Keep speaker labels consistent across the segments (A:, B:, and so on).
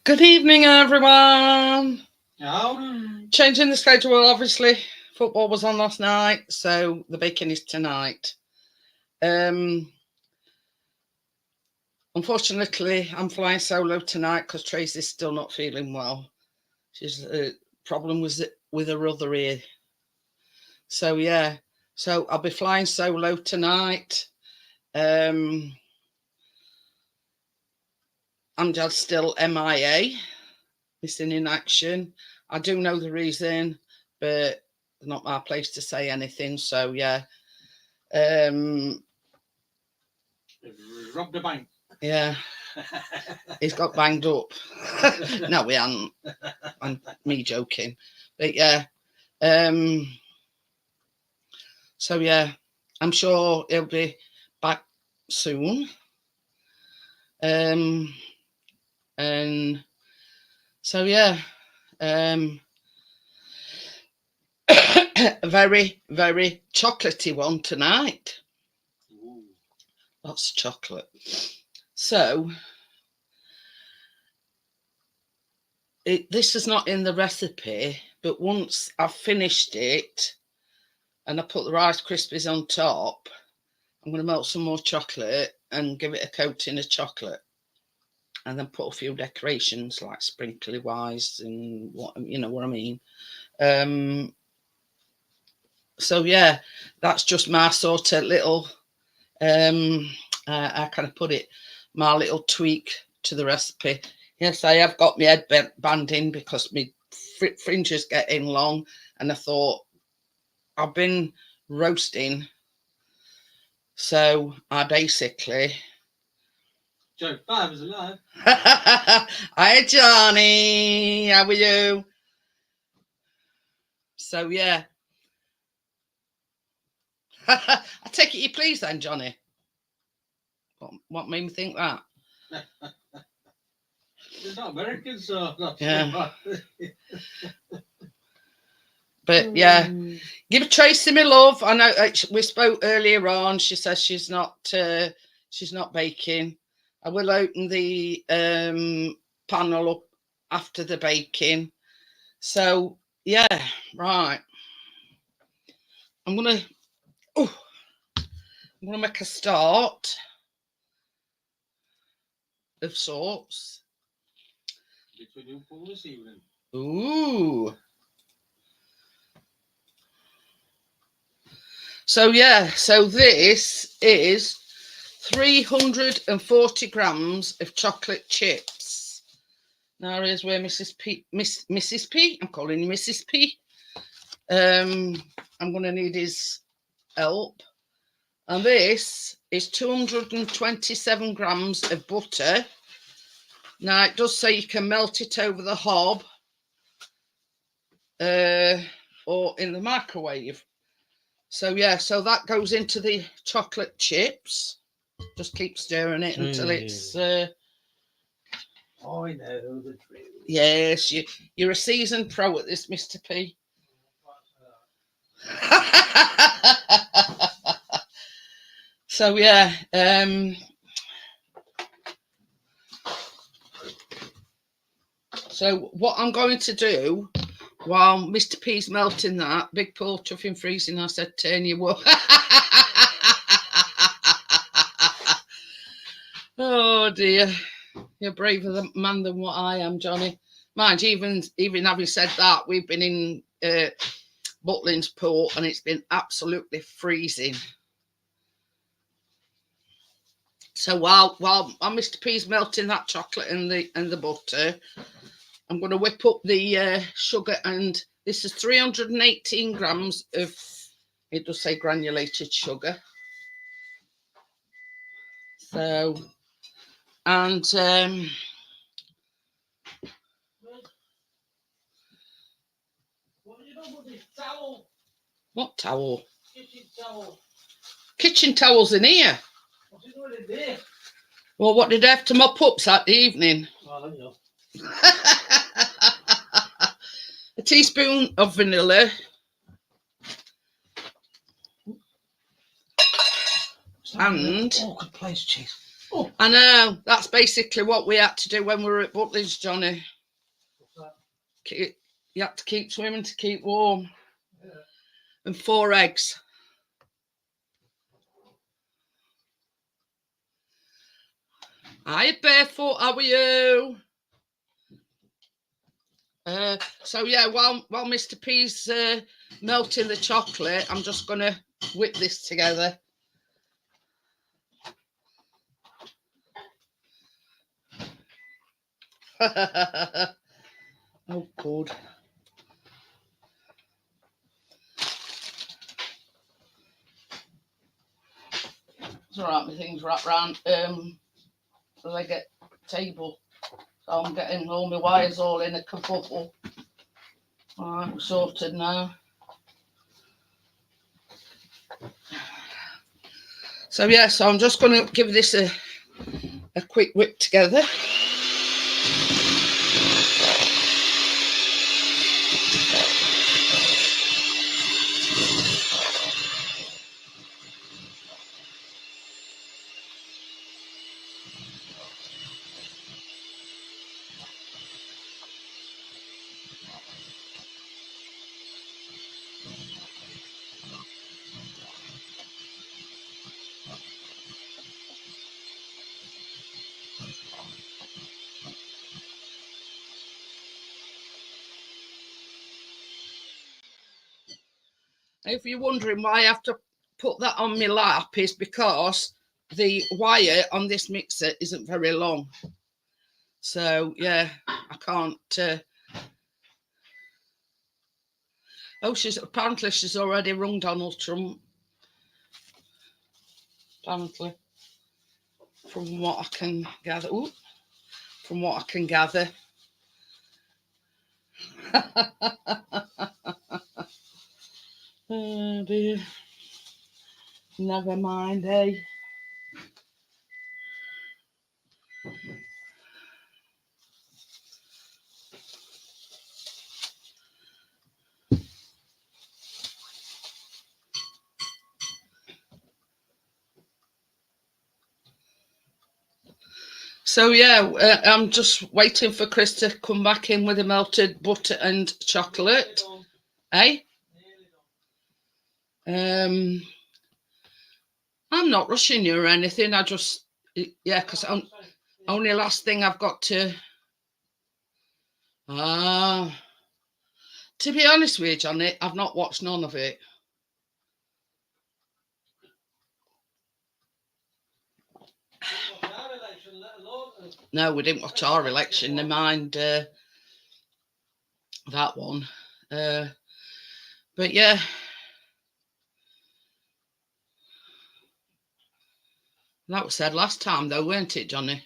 A: Good evening, everyone.
B: Oh,
A: Changing the schedule, obviously. Football was on last night, so the baking is tonight. Unfortunately, I'm flying solo tonight because Tracy's still not feeling well. She's problem with her other ear. So yeah, so I'll be flying solo tonight. Amjad's still MIA, missing in action. I do know the reason, but it's not my place to say anything. So yeah,
B: robbed the bank.
A: yeah, he's got banged up. No, we haven't. I'm me joking, but yeah. So yeah, I'm sure he'll be back soon. And so yeah, a very, very chocolatey one tonight.
B: Ooh.
A: Lots of chocolate. So this is not in the recipe, but once I've finished it and I put the Rice Krispies on top, I'm going to melt some more chocolate and give it a coating of chocolate, and then put a few decorations like sprinkly wise and what you know what I mean. So yeah, that's just my sort of little I kind of put it, my little tweak to the recipe. Yes, I have got my headband in because my fringe is getting long, and I thought I've been roasting, so I basically.
B: Joe Five is alive.
A: Hi Johnny, how are you? So yeah. I take it you please then, Johnny. What made me think that?
B: It's not American, so that's
A: Yeah. But yeah, give Tracy my love. I know we spoke earlier on. She says she's not baking. I will open the panel up after the baking. So yeah, right. I'm gonna make a start of sorts.
B: This evening.
A: Ooh. So yeah, so this is 340 grams of chocolate chips. Now here's where Mrs. P, I'm calling you Mrs. P. I'm going to need his help. And this is 227 grams of butter. Now it does say you can melt it over the hob or in the microwave. So yeah, so that goes into the chocolate chips. Just keep stirring it until it's.
B: I know the drill.
A: Yes, you're a seasoned pro at this, Mr. P. So yeah, so what I'm going to do while Mr. P's melting that, Big Paul chuffing freezing, I said turn you up. Oh dear, you're braver man than what I am, Johnny. Mind, even having said that, we've been in Butlins Port and it's been absolutely freezing. So while Mr. P's melting that chocolate and the butter, I'm going to whip up the sugar, and this is 318 grams of, it does say granulated sugar. So, and what towel?
B: Kitchen towel.
A: Kitchen towels in here.
B: What's it doing in there?
A: Well, what did I have to mop up Saturday evening?
B: I don't know.
A: A teaspoon of vanilla. And
B: awkward place, cheese. Oh.
A: I know, that's basically what we had to do when we were at Butley's, Johnny.
B: What's that?
A: You had to keep swimming to keep warm.
B: Yeah.
A: And 4 eggs. Hi, Barefoot, how are you? So yeah, while Mr. P's melting the chocolate, I'm just gonna whip this together. Oh, good. It's all right, my things wrapped round so I get table. So I'm getting all my wires all in a kerfuffle. All right, we're sorted now. So yeah, so I'm just going to give this a quick whip together. If you're wondering why I have to put that on my lap, is because the wire on this mixer isn't very long. So yeah, I can't. Oh, apparently she's already rung Donald Trump. Apparently, from what I can gather. Ooh, from what I can gather. Oh dear. Never mind, eh? So yeah, I'm just waiting for Chris to come back in with the melted butter and chocolate. Eh? I'm not rushing you or anything. I just, yeah, because only last thing I've got to. To be honest with you, Johnny, I've not watched none of it. No, we didn't watch our election. Never mind that one. But yeah. That was said last time, though, weren't it, Johnny?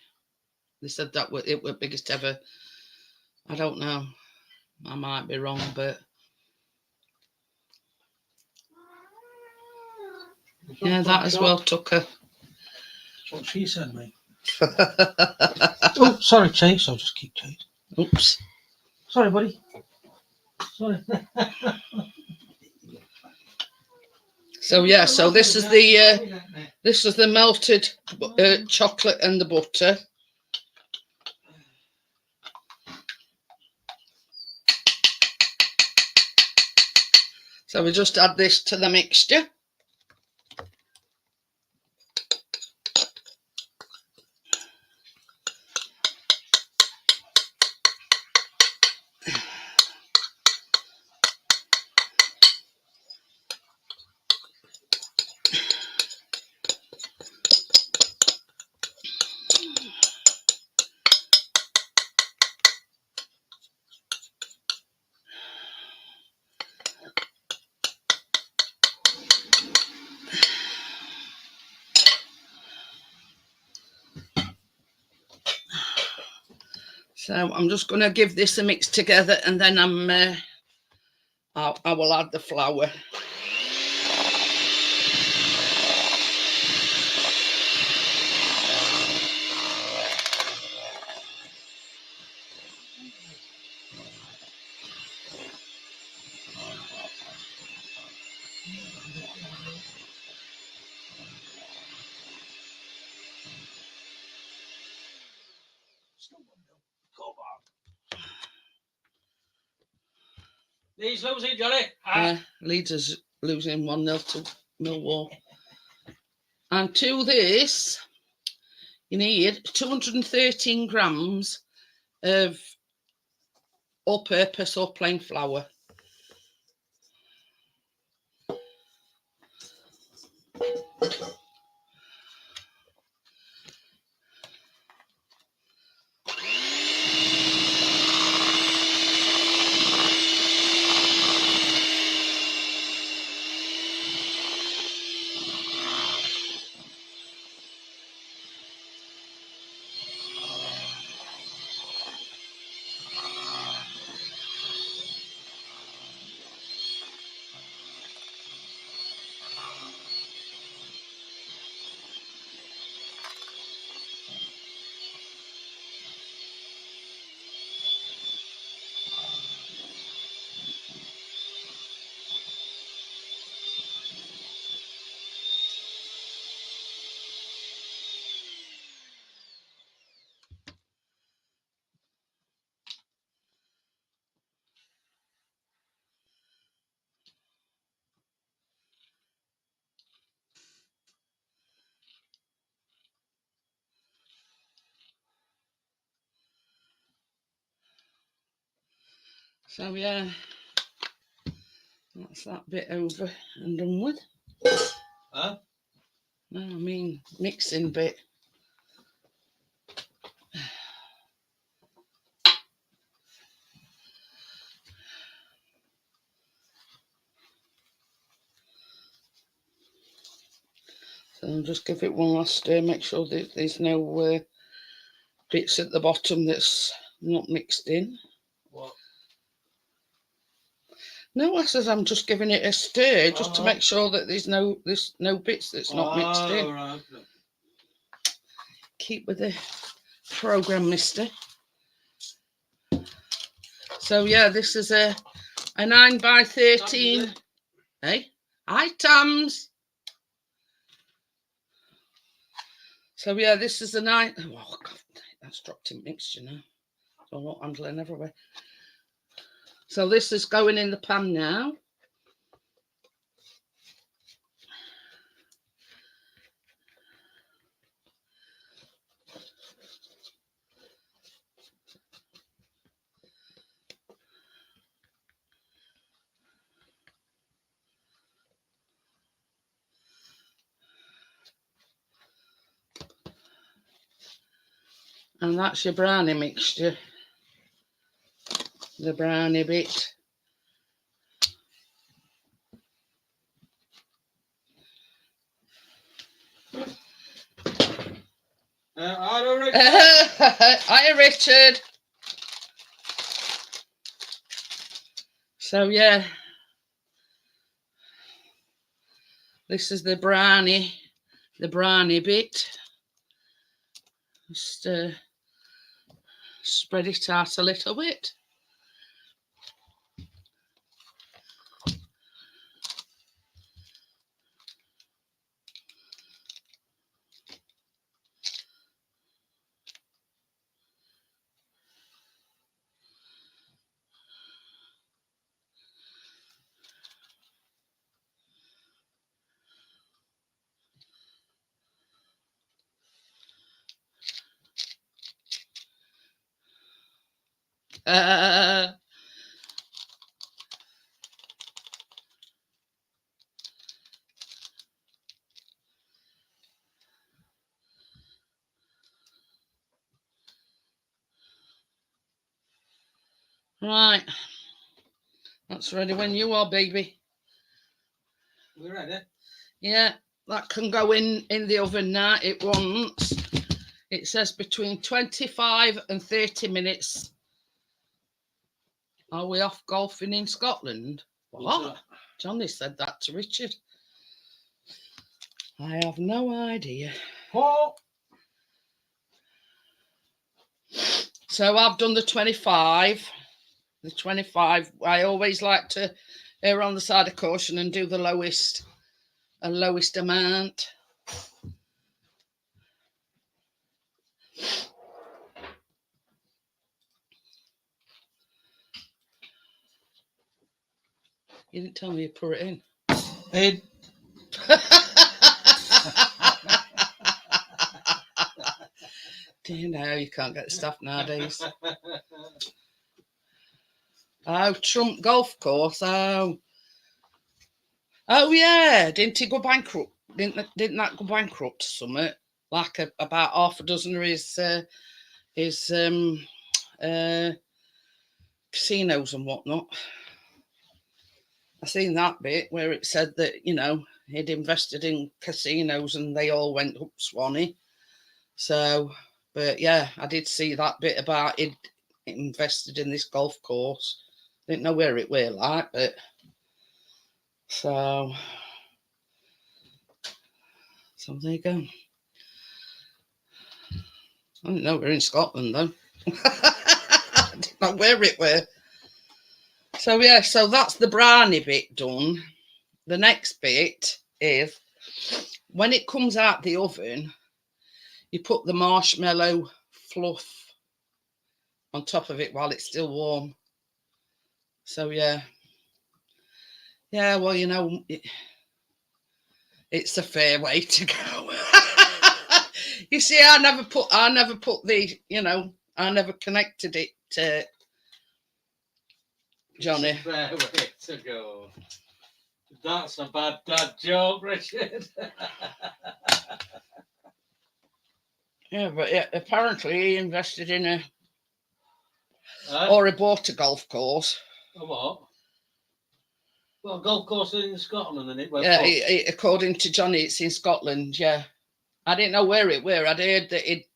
A: They said that it was biggest ever. I don't know. I might be wrong, but yeah, that as well took her.
B: That's what she said, mate. Oh, sorry, Chase. I'll just keep Chase.
A: Oops.
B: Sorry, buddy. Sorry.
A: So yeah, so this is the melted chocolate and the butter. So we just add this to the mixture. So I'm just going to give this a mix together, and then I will add the flour.
B: He's losing, Johnny.
A: Leeds is losing 1-0 to Millwall. And to this, you need 213 grams of all-purpose or plain flour. So yeah, that's that bit over and done with.
B: Huh?
A: No, I mean mixing bit. So I'll just give it one last stir, make sure that there's no bits at the bottom that's not mixed in.
B: What?
A: No, I says I'm just giving it a stir just to make sure that there's no bits that's not mixed in.
B: Right.
A: Keep with the program, mister. So yeah, this is a 9 by 13. Hey, items. So yeah, this is a 9. Oh God, that's dropped in mixture now. So I'm not handling everywhere. So this is going in the pan now. And that's your brownie mixture. The brownie bit.
B: Hello, Richard.
A: Hiya, Richard. So yeah, this is the brownie bit. Just spread it out a little bit. Right, that's ready when you are, baby.
B: We're ready.
A: Yeah, that can go in the oven now. It says between 25 and 30 minutes. Are we off golfing in Scotland? What? Johnny said that to Richard. I have no idea.
B: Paul.
A: So I've done the 25. The 25. I always like to err on the side of caution and do the lowest amount. You didn't tell me you put it in.
B: In.
A: Do you know you can't get the stuff nowadays? Oh, Trump golf course. Oh yeah. Didn't he go bankrupt? Didn't that go bankrupt or something? Like about half a dozen of his casinos and whatnot. I seen that bit where it said that, you know, he'd invested in casinos and they all went up Swanee. So, but yeah, I did see that bit about it invested in this golf course. Didn't know where it were like, but so there you go. I didn't know we were in Scotland though. I didn't know where it were. So yeah, so that's the brownie bit done. The next bit is when it comes out the oven, you put the marshmallow fluff on top of it while it's still warm. So yeah, well, you know, it's a fair way to go. You see, I never put the, you know, I never connected it to Johnny.
B: It's a fair way to go. That's a bad dad joke, Richard.
A: Yeah, but yeah, apparently he invested in or he bought a golf course.
B: A what? Well, a golf course in Scotland, and it went.
A: Yeah, according to Johnny, it's in Scotland. Yeah, I didn't know where it were. I'd heard that he'd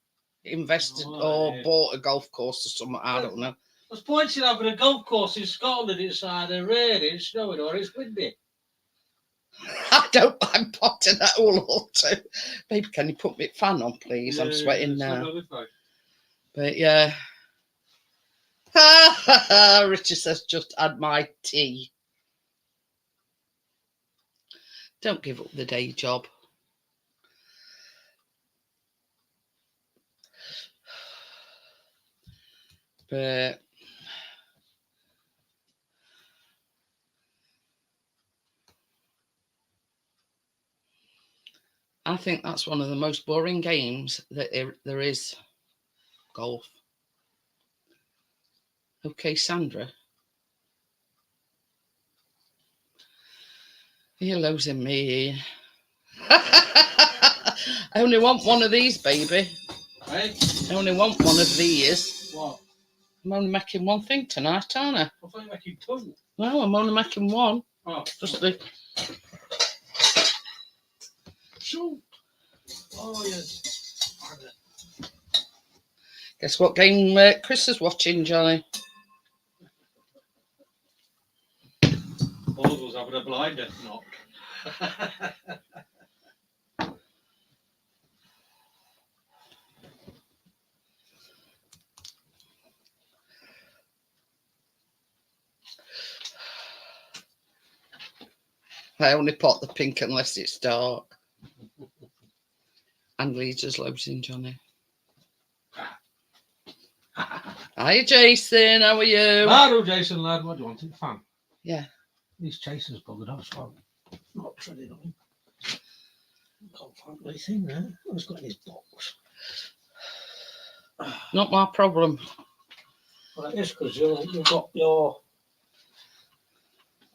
A: invested or bought a golf course or something. I don't know.
B: What's the point in having a golf course in Scotland? It's either raining, snowing, or it's windy.
A: I don't mind potting that all up too. Baby, can you put my fan on, please? I'm sweating now. But yeah. Richard says, just add my tea. Don't give up the day job. But I think that's one of the most boring games that there is, golf. Okay, Sandra. You're losing me. I only want one of these, baby.
B: Hey?
A: I only want one of these.
B: What?
A: I'm only making one thing tonight, aren't I?
B: I thought you were making two.
A: No, I'm only making one.
B: Oh.
A: Just the...
B: Shoot. Oh, yes.
A: Guess what game Chris is watching, Johnny?
B: All of us having a blinder knock.
A: I only pot the pink unless it's dark. And Leader's losing, Johnny. Hi, Jason. How are you?
B: Hello, Jason, lad. What do you want? A fan?
A: Yeah.
B: These chasers buggered off, so I'm not treading on him. Can't find anything there. What's got in his box?
A: Not my problem.
B: Well, it is because you've got your.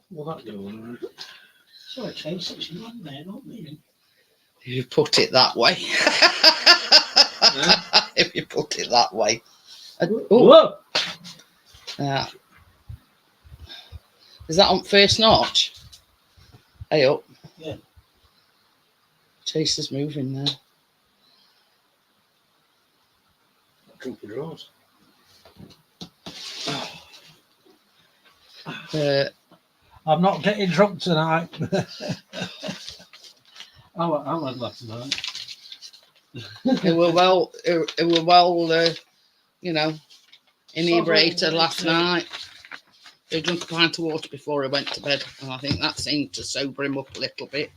B: What that doing? So a chaser, she's not there, not me.
A: You put it that way.
B: Yeah.
A: If you put it that way.
B: Whoa!
A: Is that on first notch? Hey up.
B: Yeah.
A: Chaser's moving there.
B: Droopy drawers. I'm not getting drunk tonight. I went last night.
A: It were well, you know, inebriated last night. He drank a pint of water before he went to bed, and I think that seemed to sober him up a little bit.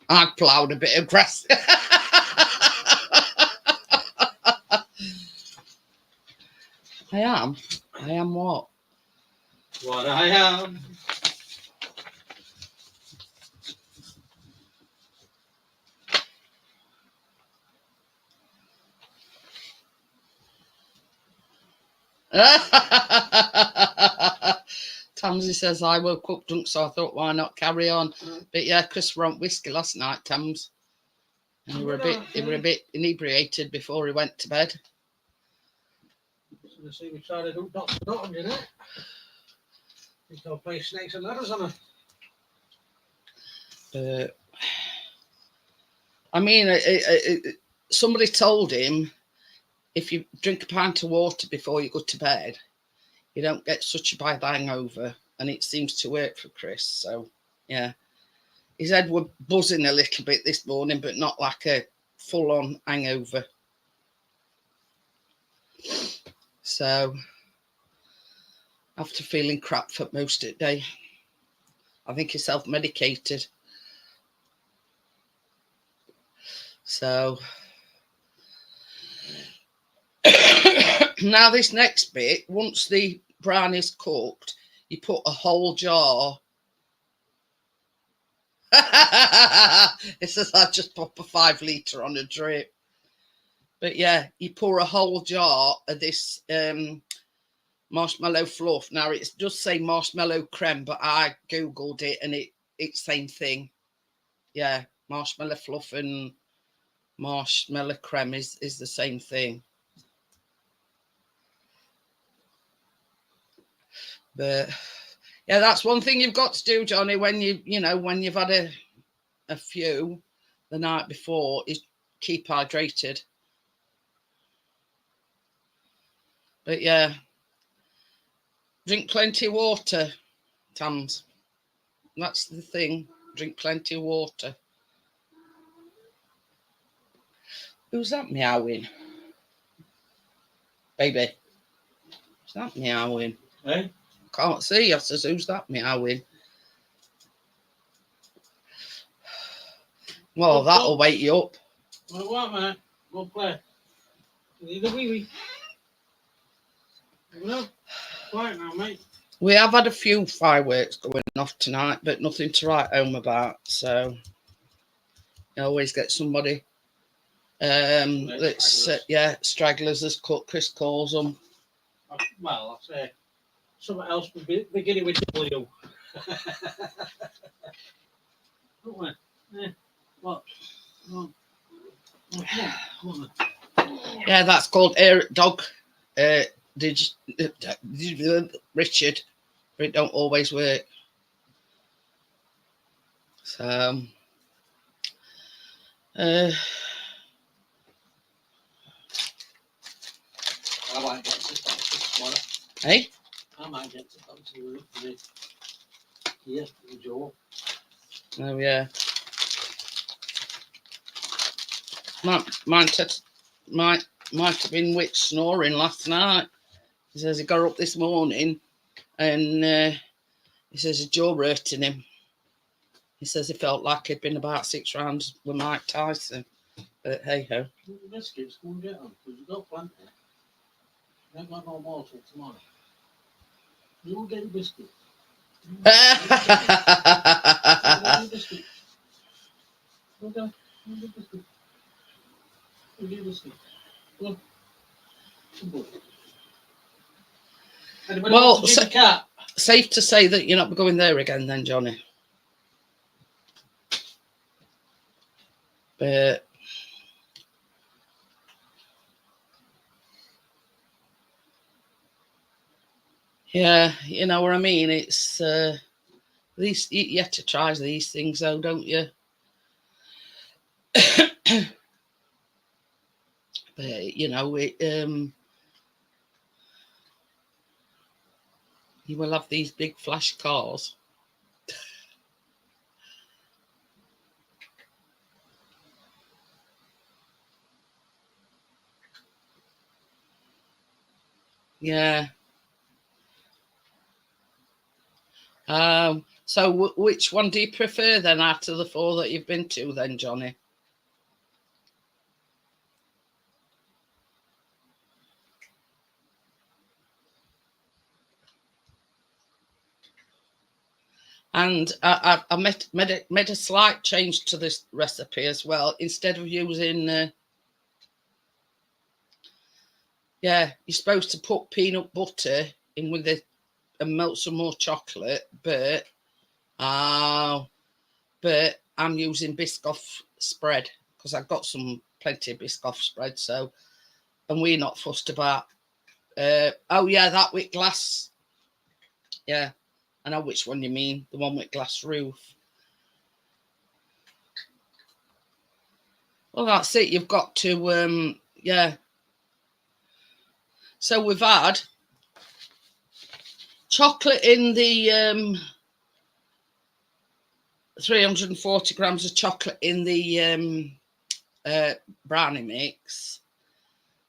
A: I ploughed a bit of grass. I am what?
B: what I am.
A: Tamsy says I woke up drunk, so I thought, why not carry on? But yeah, Chris were on whiskey last night, Tams. And he were a bit inebriated before he went to bed.
B: So they see we tried to do dots and dots, you know. Think I'll play snakes and ladders on her.
A: I mean, somebody told him if you drink a pint of water before you go to bed, you don't get such a bad hangover, and it seems to work for Chris. So, yeah. His head was buzzing a little bit this morning, but not like a full-on hangover. So, after feeling crap for most of the day, I think he's self-medicated. So, now this next bit, once the brownie's cooked, you put a whole jar. It says I just pop a 5 litre on a drip. But yeah, you pour a whole jar of this marshmallow fluff. Now it does say marshmallow crème, but I googled it and it's same thing. Yeah, marshmallow fluff and marshmallow crème is the same thing. But yeah, that's one thing you've got to do, Johnny, when when you've had a few the night before, is keep hydrated. But yeah, drink plenty of water, Tams. That's the thing. Drink plenty of water. Who's that meowing? Baby. Who's that meowing?
B: Hey?
A: Can't see. I says, who's that meowing? Well, that'll wake you up.
B: Well, what, man? Go play. You need a wee-wee. No, quiet now, mate.
A: We have had a few fireworks going off tonight, but nothing to write home about. So you always get somebody. Stragglers, as Chris calls them.
B: Well, I'll say something else beginning with W. What?
A: Yeah, that's called air dog. Richard, but it don't always work. So,
B: I might get to tomorrow.
A: Hey?
B: I might get to the jaw.
A: Oh yeah. Might have been Witch snoring last night. He says he got up this morning and he says his jaw hurting him. He says he felt like he'd been about 6 rounds with Mike Tyson. But hey ho.
B: Biscuits, go and get them, because you've got plenty. You ain't got no more till tomorrow. You will get your biscuit.
A: Well, safe to say that you're not going there again then, Johnny. But yeah, you know what I mean. It's these you have to try these things though, don't you? But you know it. You will have these big flash cars. Yeah. So which one do you prefer then out of the 4 that you've been to then, Johnny? And I made a slight change to this recipe as well. Instead of using, you're supposed to put peanut butter in with it and melt some more chocolate, but I'm using Biscoff spread because I've got plenty of Biscoff spread. So, and we're not fussed about. Oh yeah, that with glass. Yeah, I know which one you mean. The one with glass roof. Well, that's it. You've got to, yeah. So we've had chocolate in the 340 grams of chocolate in the brownie mix.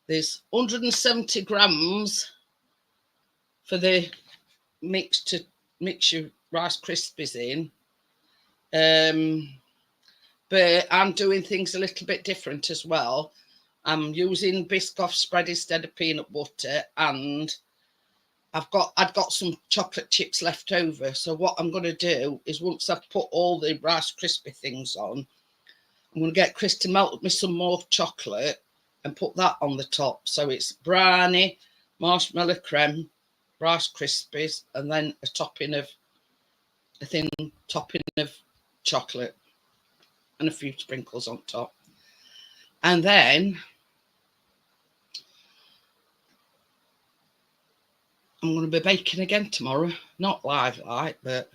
A: There's 170 grams for the mix to mix your Rice Krispies in. But I'm doing things a little bit different as well. I'm using Biscoff spread instead of peanut butter, and I'd got some chocolate chips left over. So what I'm going to do is once I've put all the Rice Krispie things on, I'm going to get Chris to melt me some more chocolate and put that on the top. So it's brownie, marshmallow crème, Rice Krispies, and then a thin topping of chocolate and a few sprinkles on top. And then I'm going to be baking again tomorrow. Not live like, but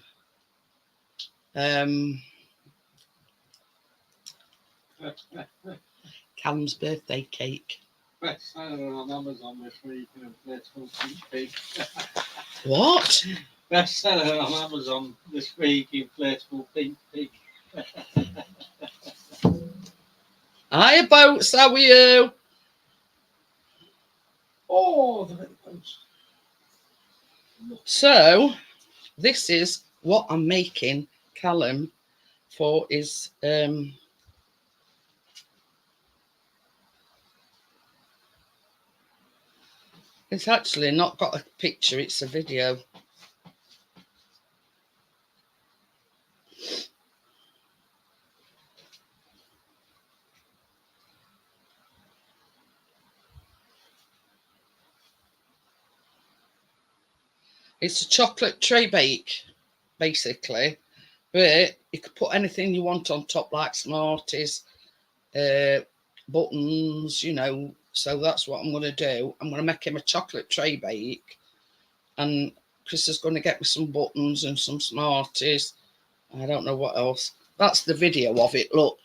A: Callum's birthday cake.
B: Bestseller on Amazon this week in inflatable pink pig.
A: What?
B: Bestseller on Amazon this week, inflatable pink pig.
A: Hiya, boats, how are you?
B: Oh, the little boats.
A: So, this is what I'm making Callum for his it's actually not got a picture, it's a video. It's a chocolate tray bake, basically, but you could put anything you want on top, like Smarties, buttons, you know. So that's what I'm going to do. I'm going to make him a chocolate tray bake, and Chris is going to get me some buttons and some Smarties. I don't know what else. That's the video of it, look.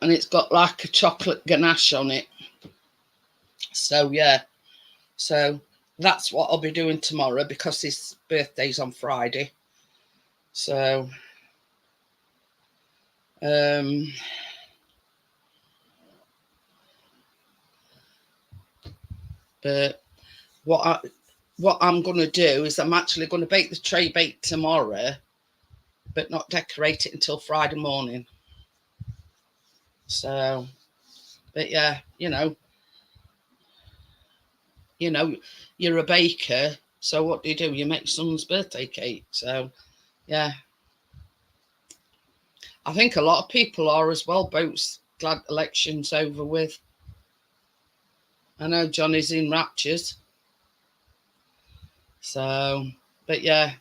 A: And it's got like a chocolate ganache on it. So, yeah. So that's what I'll be doing tomorrow because his birthday's on Friday. So, but what I'm going to do is I'm actually going to bake the tray bake tomorrow, but not decorate it until Friday morning. So, but yeah, you know, you're a baker, so what do? You make someone's birthday cake. So, yeah. I think a lot of people are as well, boats. Glad election's over with. I know Johnny's in raptures. So, but yeah.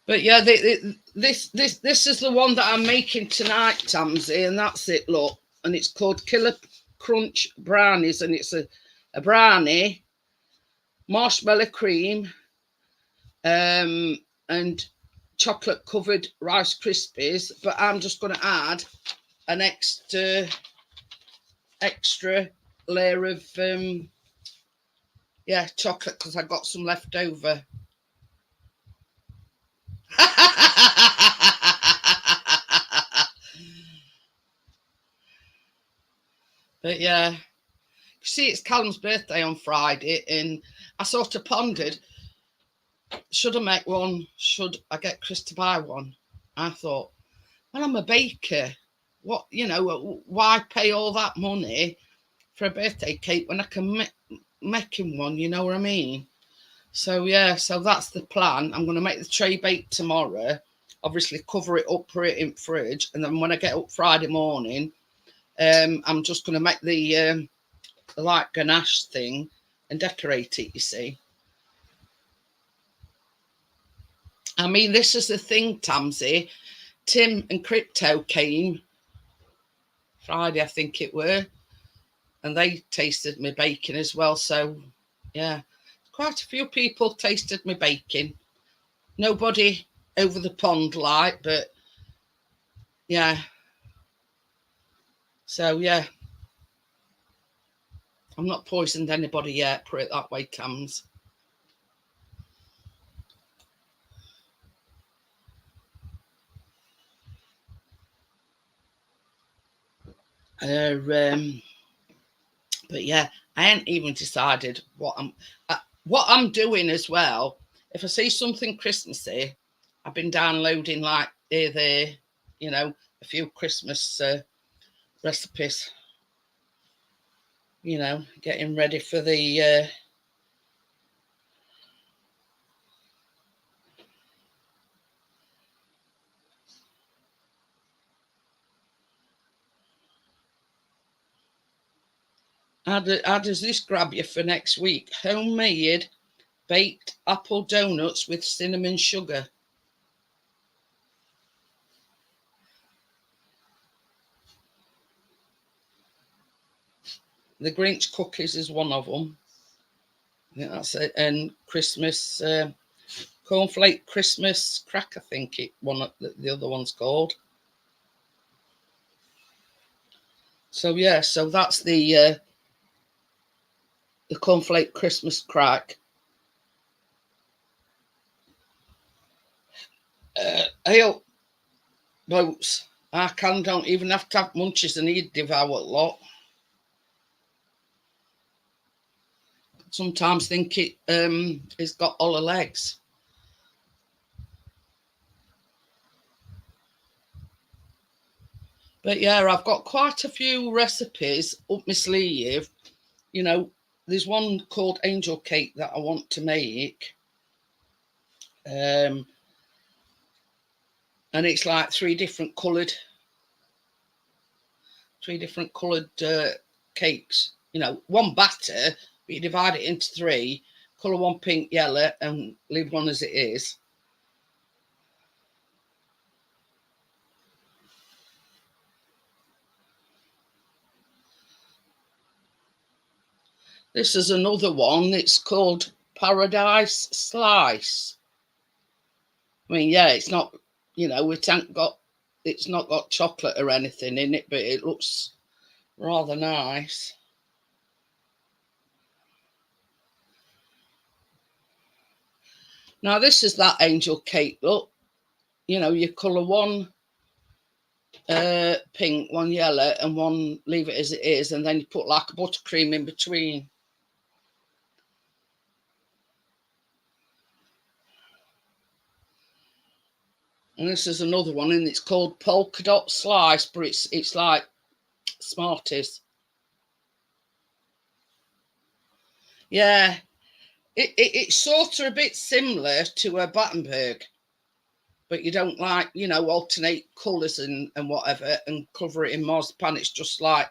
A: But yeah, this is the one that I'm making tonight, Tamsy, and that's it, look. And it's called Killer Crunch Brownies, and it's a brownie, marshmallow cream, and chocolate covered Rice Krispies. But I'm just going to add an extra layer of chocolate because I got some left over. But yeah, see, it's Callum's birthday on Friday, and I sort of pondered, should I make one? Should I get Chris to buy one? I thought, well, I'm a baker. what, you know, why pay all that money for a birthday cake when I can make him one, you know what I mean? So yeah, so that's the plan. I'm going to make the tray bake tomorrow, obviously cover it up, put it in fridge, and then when I get up Friday morning, I'm just going to make the light ganache thing and decorate it, you see. I mean, this is the thing, Tamsy. Tim and Crypto came Friday, I think it were, and they tasted my baking as well. So yeah, quite a few people tasted my baking. Nobody over the pond like, but yeah. So yeah, I'm not poisoned anybody yet, put it that way, Tams. But yeah, I ain't even decided what I'm doing as well. If I see something Christmassy, I've been downloading like here, there, you know, a few Christmas recipes. You know, getting ready for the. How does this grab you for next week? Homemade baked apple donuts with cinnamon sugar. The Grinch cookies is one of them. I think that's it. And Christmas cornflake Christmas crack, I think the other one's called. So yeah, so that's the cornflake Christmas crack. Ale boats. I don't even have to have munchies and he'd devour a lot. Sometimes think it's got all the legs. But yeah, I've got quite a few recipes up my sleeve. You know, there's one called angel cake that I want to make. And it's like three different coloured cakes. You know, one batter, but you divide it into three. Colour one pink, yellow, and leave one as it is. This is another one. It's called Paradise Slice. I mean, yeah, it's not, you know, it's not got chocolate or anything in it, but it looks rather nice. Now, this is that angel cake, look. You know, you colour one pink, one yellow, and one leave it as it is, and then you put like a buttercream in between. And this is another one, and it's called Polka Dot Slice, but it's like Smarties. Yeah, it's sort of a bit similar to a Battenberg, but you don't like, you know, alternate colours and whatever and cover it in marzipan. It's just like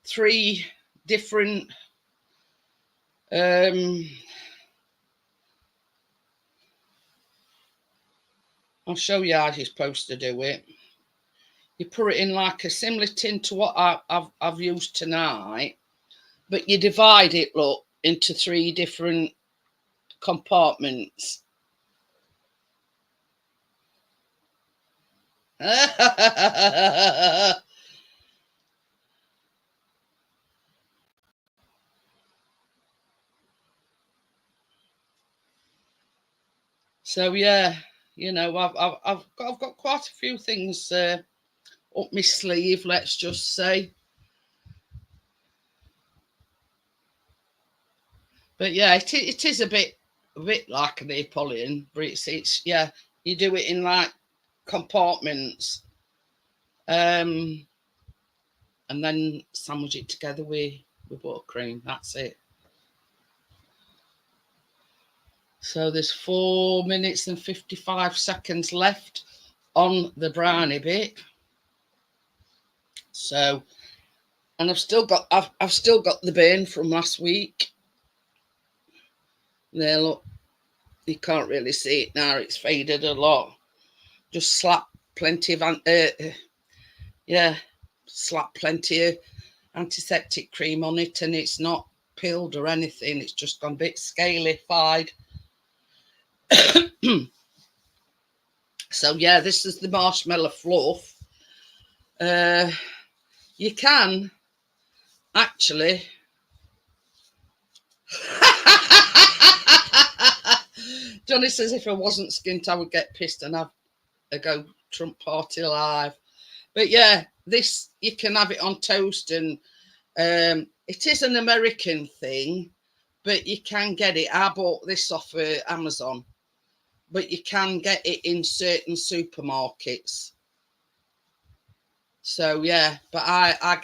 A: three different I'll show you how you're supposed to do it. You put it in like a similar tin to what I've used tonight, but you divide it, look, into three different compartments. So yeah, you know, I've got quite a few things up my sleeve, let's just say. But yeah, it is a bit like a Napoleon, but it's yeah, you do it in like compartments. and then sandwich it together with buttercream. That's it. So there's 4 minutes and 55 seconds left on the brownie bit. So, and I've still got the burn from last week. There, look, you can't really see it now. It's faded a lot. Just slap plenty of slap plenty of antiseptic cream on it, and it's not peeled or anything. It's just gone a bit scalified. So yeah, this is the marshmallow fluff. You can actually Johnny says if I wasn't skint I would get pissed and have a go Trump party live. But yeah, this, you can have it on toast, and it is an American thing, but you can get it. I bought this off Amazon, but you can get it in certain supermarkets. So yeah, but I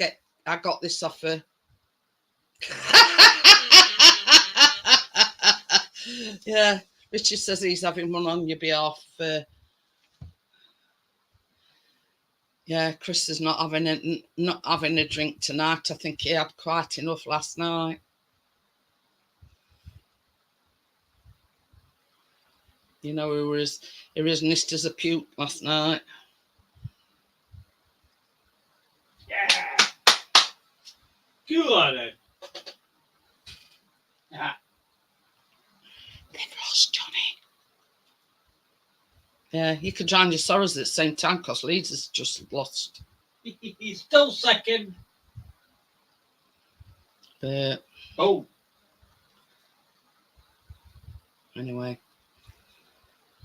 A: got this off yeah, Richard says he's having one on your behalf. Yeah, Chris is not having a drink tonight. I think he had quite enough last night. You know, he was nist as a puke last night.
B: Yeah. Good. Yeah.
A: They've lost Johnny. Yeah, you could drown your sorrows at the same time because Leeds has just lost.
B: He's still second.
A: But
B: oh,
A: anyway,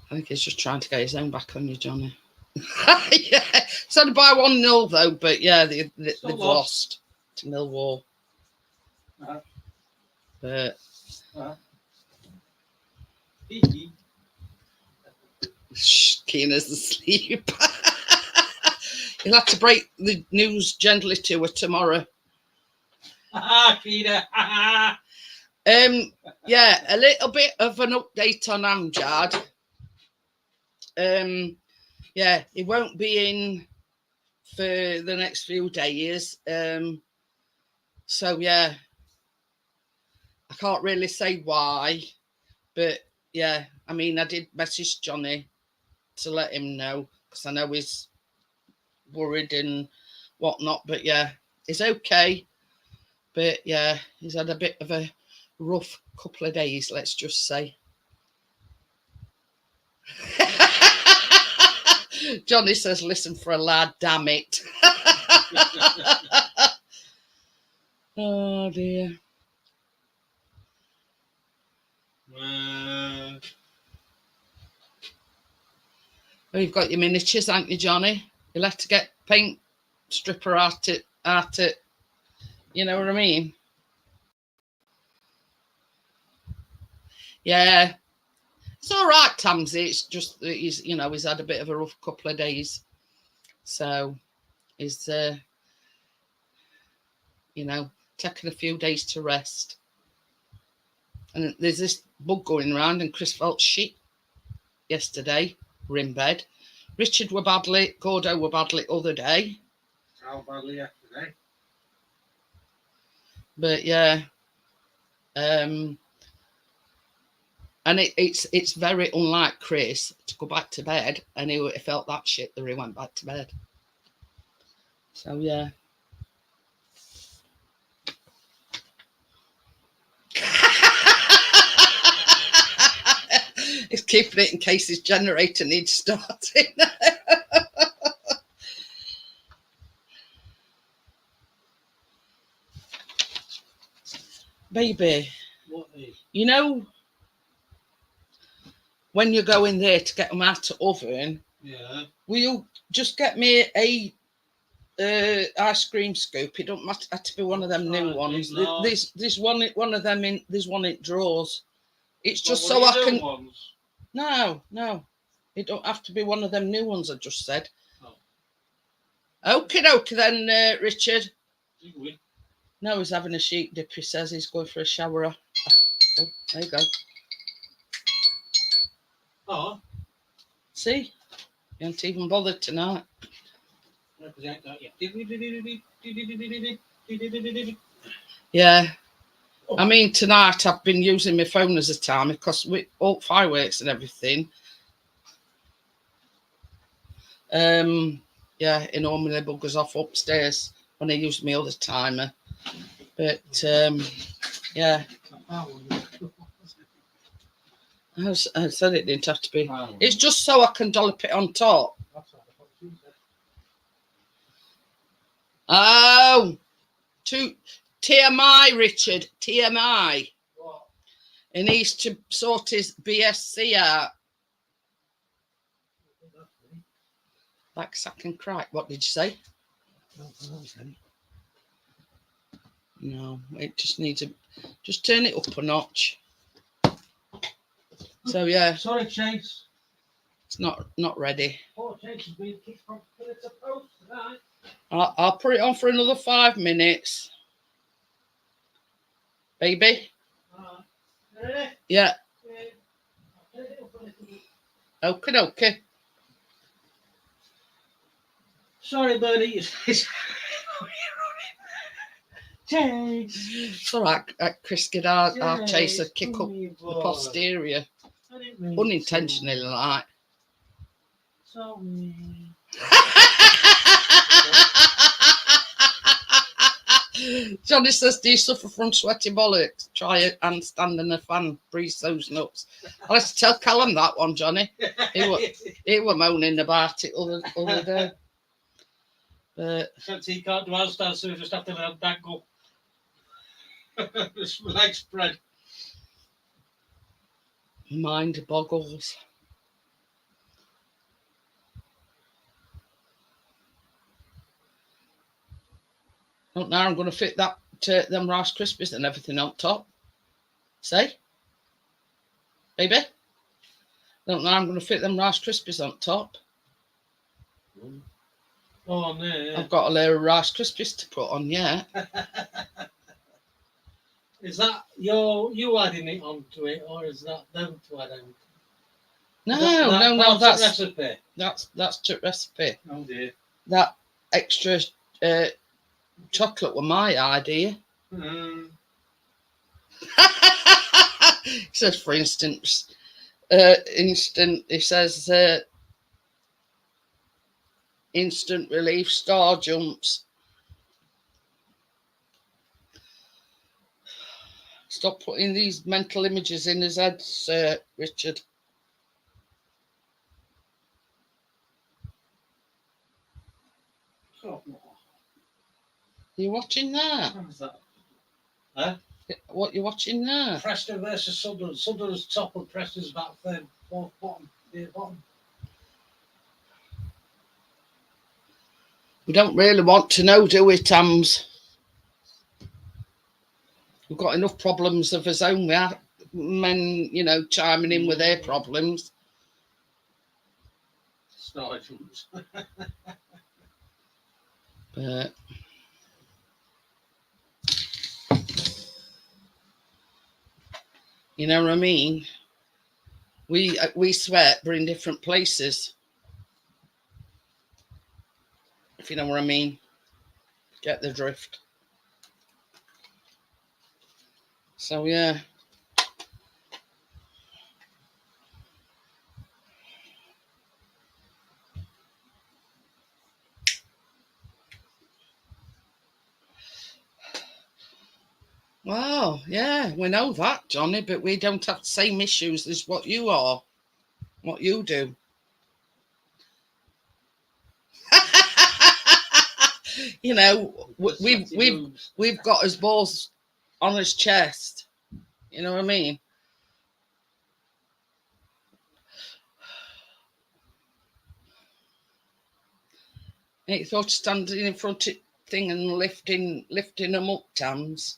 A: I think he's just trying to get his own back on you, Johnny. Yeah, it's only by 1-0 though. But yeah, they've lost to Millwall. But Keena's asleep. You'll have to break the news gently to her tomorrow.
B: Keena.
A: Yeah, a little bit of an update on Amjad. Yeah, he won't be in for the next few days. So yeah, I can't really say why, but yeah, I mean, I did message Johnny to let him know because I know he's worried and whatnot. But yeah, he's okay. But yeah, he's had a bit of a rough couple of days, let's just say. Johnny says, listen for a lad, damn it. Oh dear. Oh, you've got your miniatures, haven't you, Johnny? You'll have to get paint stripper at it. You know what I mean? Yeah. It's all right, Tamsy. It's just that he's had a bit of a rough couple of days. So he's, taking a few days to rest. And there's this bug going around, and Chris felt shit yesterday. We're in bed. Richard were badly, Gordo were badly other day.
B: How badly yesterday?
A: But yeah. And it's very unlike Chris to go back to bed, and he felt that shit that he went back to bed. So yeah. He's keeping it in case his generator needs starting. Baby,
B: what is?
A: You know, when you go in there to get them out of oven,
B: yeah,
A: will you just get me a ice cream scoop? It don't matter, have to be one of them new ones. There's one of them in. There's one in drawers. It's just so I can.
B: Ones?
A: No, it don't have to be one of them new ones I just said. Okay, dokie then, Richard.
B: You go in.
A: No, he's having a sheep dip. He says he's going for a shower. Oh, there you go.
B: Oh,
A: See? You haven't even bothered tonight.
B: represent that, yeah.
A: Yeah. I mean, tonight I've been using my phone as a timer because with all fireworks and everything. Yeah, it normally buggers off upstairs when I use my other timer. But yeah, I said it didn't have to be. It's just so I can dollop it on top. Oh, TMI, Richard. TMI.
B: What?
A: He needs to sort his BSc out. Like sack and crack. What did you say? No, it just needs a. Just turn it up a notch. So yeah,
B: Sorry, Chase.
A: it's not ready.
B: Poor Chase has been kicked from pillar to post tonight.
A: I'll put it on for another 5 minutes, baby.
B: Ready?
A: Yeah.
B: I'll turn it up a little bit.
A: Okay.
B: Sorry, Bernie. Chase.
A: It's all right. Chris, get our chaser kick up the posterior. Unintentionally, like.
B: Sorry.
A: Johnny says, do you suffer from sweaty bollocks? Try a handstand and a fan. Breeze those nuts. I have to tell Callum that one, Johnny. He were moaning about it other day. But
B: Except he can't do handstands, so we just have to let him dangle. Just legs spread.
A: mind boggles. Now I'm going to fit that them Rice Krispies and everything on top. See? Baby? Now I'm going to fit them Rice Krispies on top.
B: Oh, no. Yeah.
A: I've got a layer of Rice Krispies to put on, yeah.
B: Is that you adding it onto it, or is that them to add on?
A: No,
B: that's recipe.
A: That's the recipe.
B: Oh dear.
A: That extra chocolate was my idea. He says, for instance, he says instant relief star jumps. Stop putting these mental images in his head, Sir Richard.
B: Oh,
A: Are you watching that?
B: what is that? Huh?
A: What you watching there?
B: Preston versus Sunderland. Sunderland's top and Preston's about third, fourth, bottom. Near bottom.
A: We don't really want to know, do we, Tams? We've got enough problems of his own. We have men, chiming in with their problems.
B: Sergeants.
A: But you know what I mean? We sweat, but in different places. If you know what I mean. Get the drift. So yeah. Wow, yeah, we know that, Johnny, but we don't have the same issues as what you are, what you do. We've got his balls on his chest. You know what I mean? Ain't you thought of standing in front of thing and lifting them up, Tams?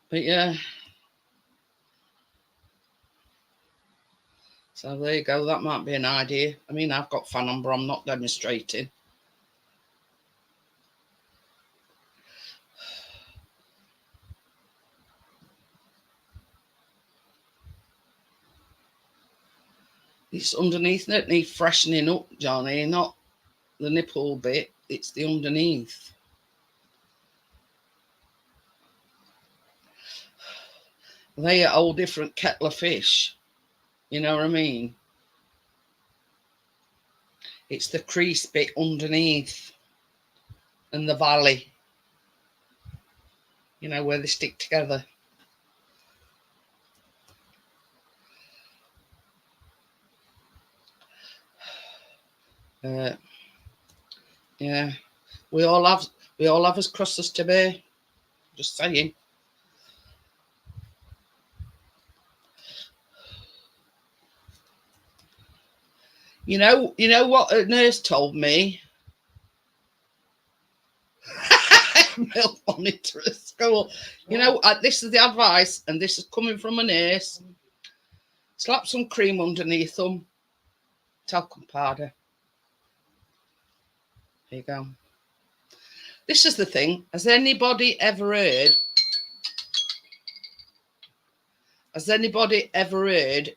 A: But yeah. So there you go. That might be an idea. I mean, I've got fan on, but I'm not demonstrating. It's underneath that need freshening up, Johnny, not the nipple bit. It's the underneath. They are all different kettle of fish. You know what I mean? It's the crease bit underneath and the valley. You know, where they stick together. Yeah, we all have us crosses to bear. Just saying. You know what a nurse told me. Milk monitor at school. You know, this is the advice, and this is coming from a nurse. Slap some cream underneath them. Talcum powder. There you go. This is the thing. Has anybody ever heard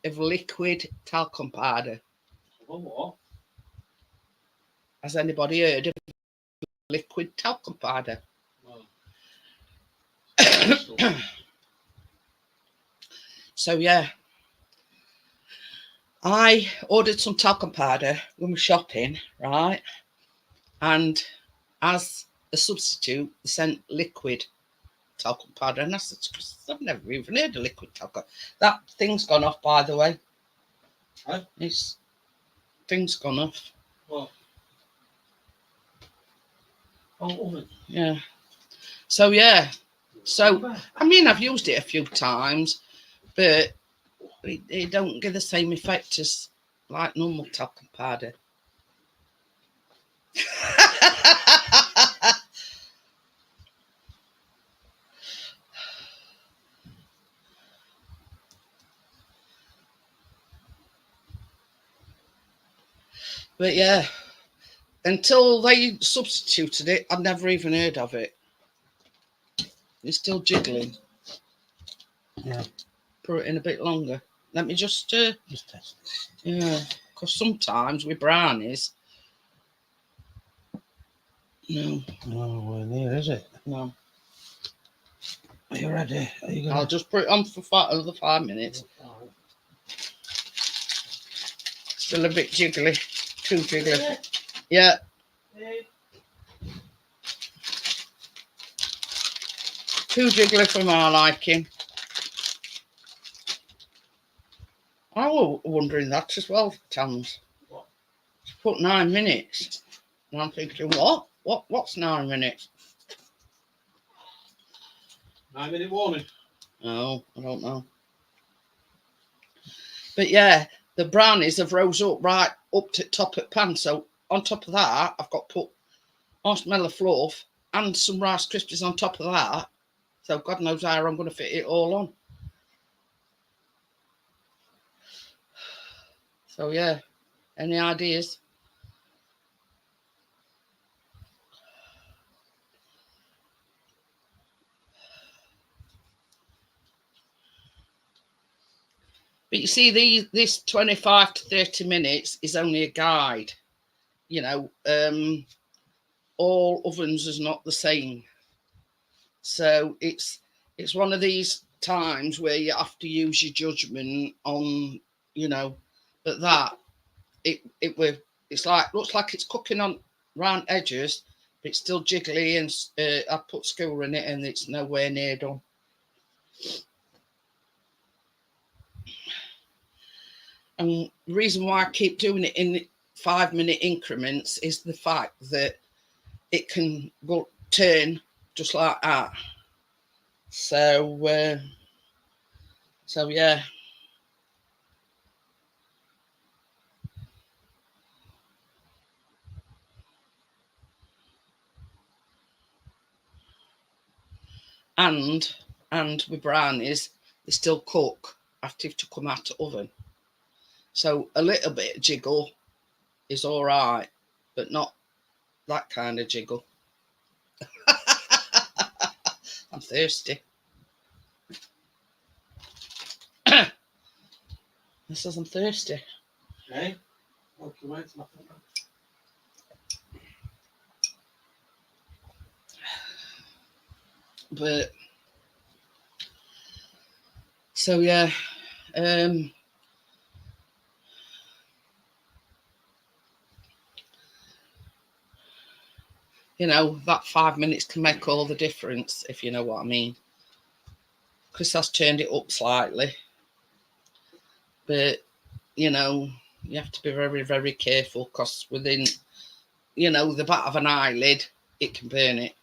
A: of liquid talcum powder?
B: What?
A: Has anybody heard of liquid talcum powder? No. So yeah, I ordered some talcum powder when we were shopping, right? And as a substitute, they sent liquid talcum powder, and I said, I've never even heard of liquid talcum. That thing's gone off, by the way.
B: Huh?
A: Thing's gone off.
B: What? Oh,
A: yeah. So yeah. So I mean, I've used it a few times, but it don't give the same effect as like normal talcum powder. But yeah, until they substituted it, I'd never even heard of it. It's still jiggling.
B: Yeah.
A: Put it in a bit longer. Let me just
B: test this.
A: Yeah, because sometimes with brownies, no,
B: nowhere near, is it?
A: No.
B: Are you ready?
A: I'll just put it on for another 5 minutes. Still a bit jiggly. Too jiggly. Yeah. Too jiggly for my liking. I was wondering that as well, Tams. What? Put 9 minutes. And I'm thinking, what? What's 9 minutes?
B: 9-minute warning.
A: Oh, I don't know. But yeah, the brownies have rose up right up to top of the pan. So on top of that, I've got put marshmallow fluff and some Rice Krispies on top of that. So God knows how I'm going to fit it all on. So yeah, any ideas? But you see, this 25 to 30 minutes is only a guide. You know, all ovens is not the same. So it's one of these times where you have to use your judgment on, you know, but that it's like looks like it's cooking on round edges, but it's still jiggly, and I put skewer in it and it's nowhere near done. And the reason why I keep doing it in 5-minute increments is the fact that it can go turn just like that. So yeah. And with brownies, they still cook after you've to come out of the oven. So a little bit of jiggle is all right, but not that kind of jiggle. I'm thirsty. This says I'm thirsty.
B: Okay. Okay, wait, it's nothing.
A: But so yeah, you know, that 5 minutes can make all the difference, if you know what I mean. Chris has turned it up slightly, but you know, you have to be very, very careful because within, you know, the back of an eyelid, it can burn it.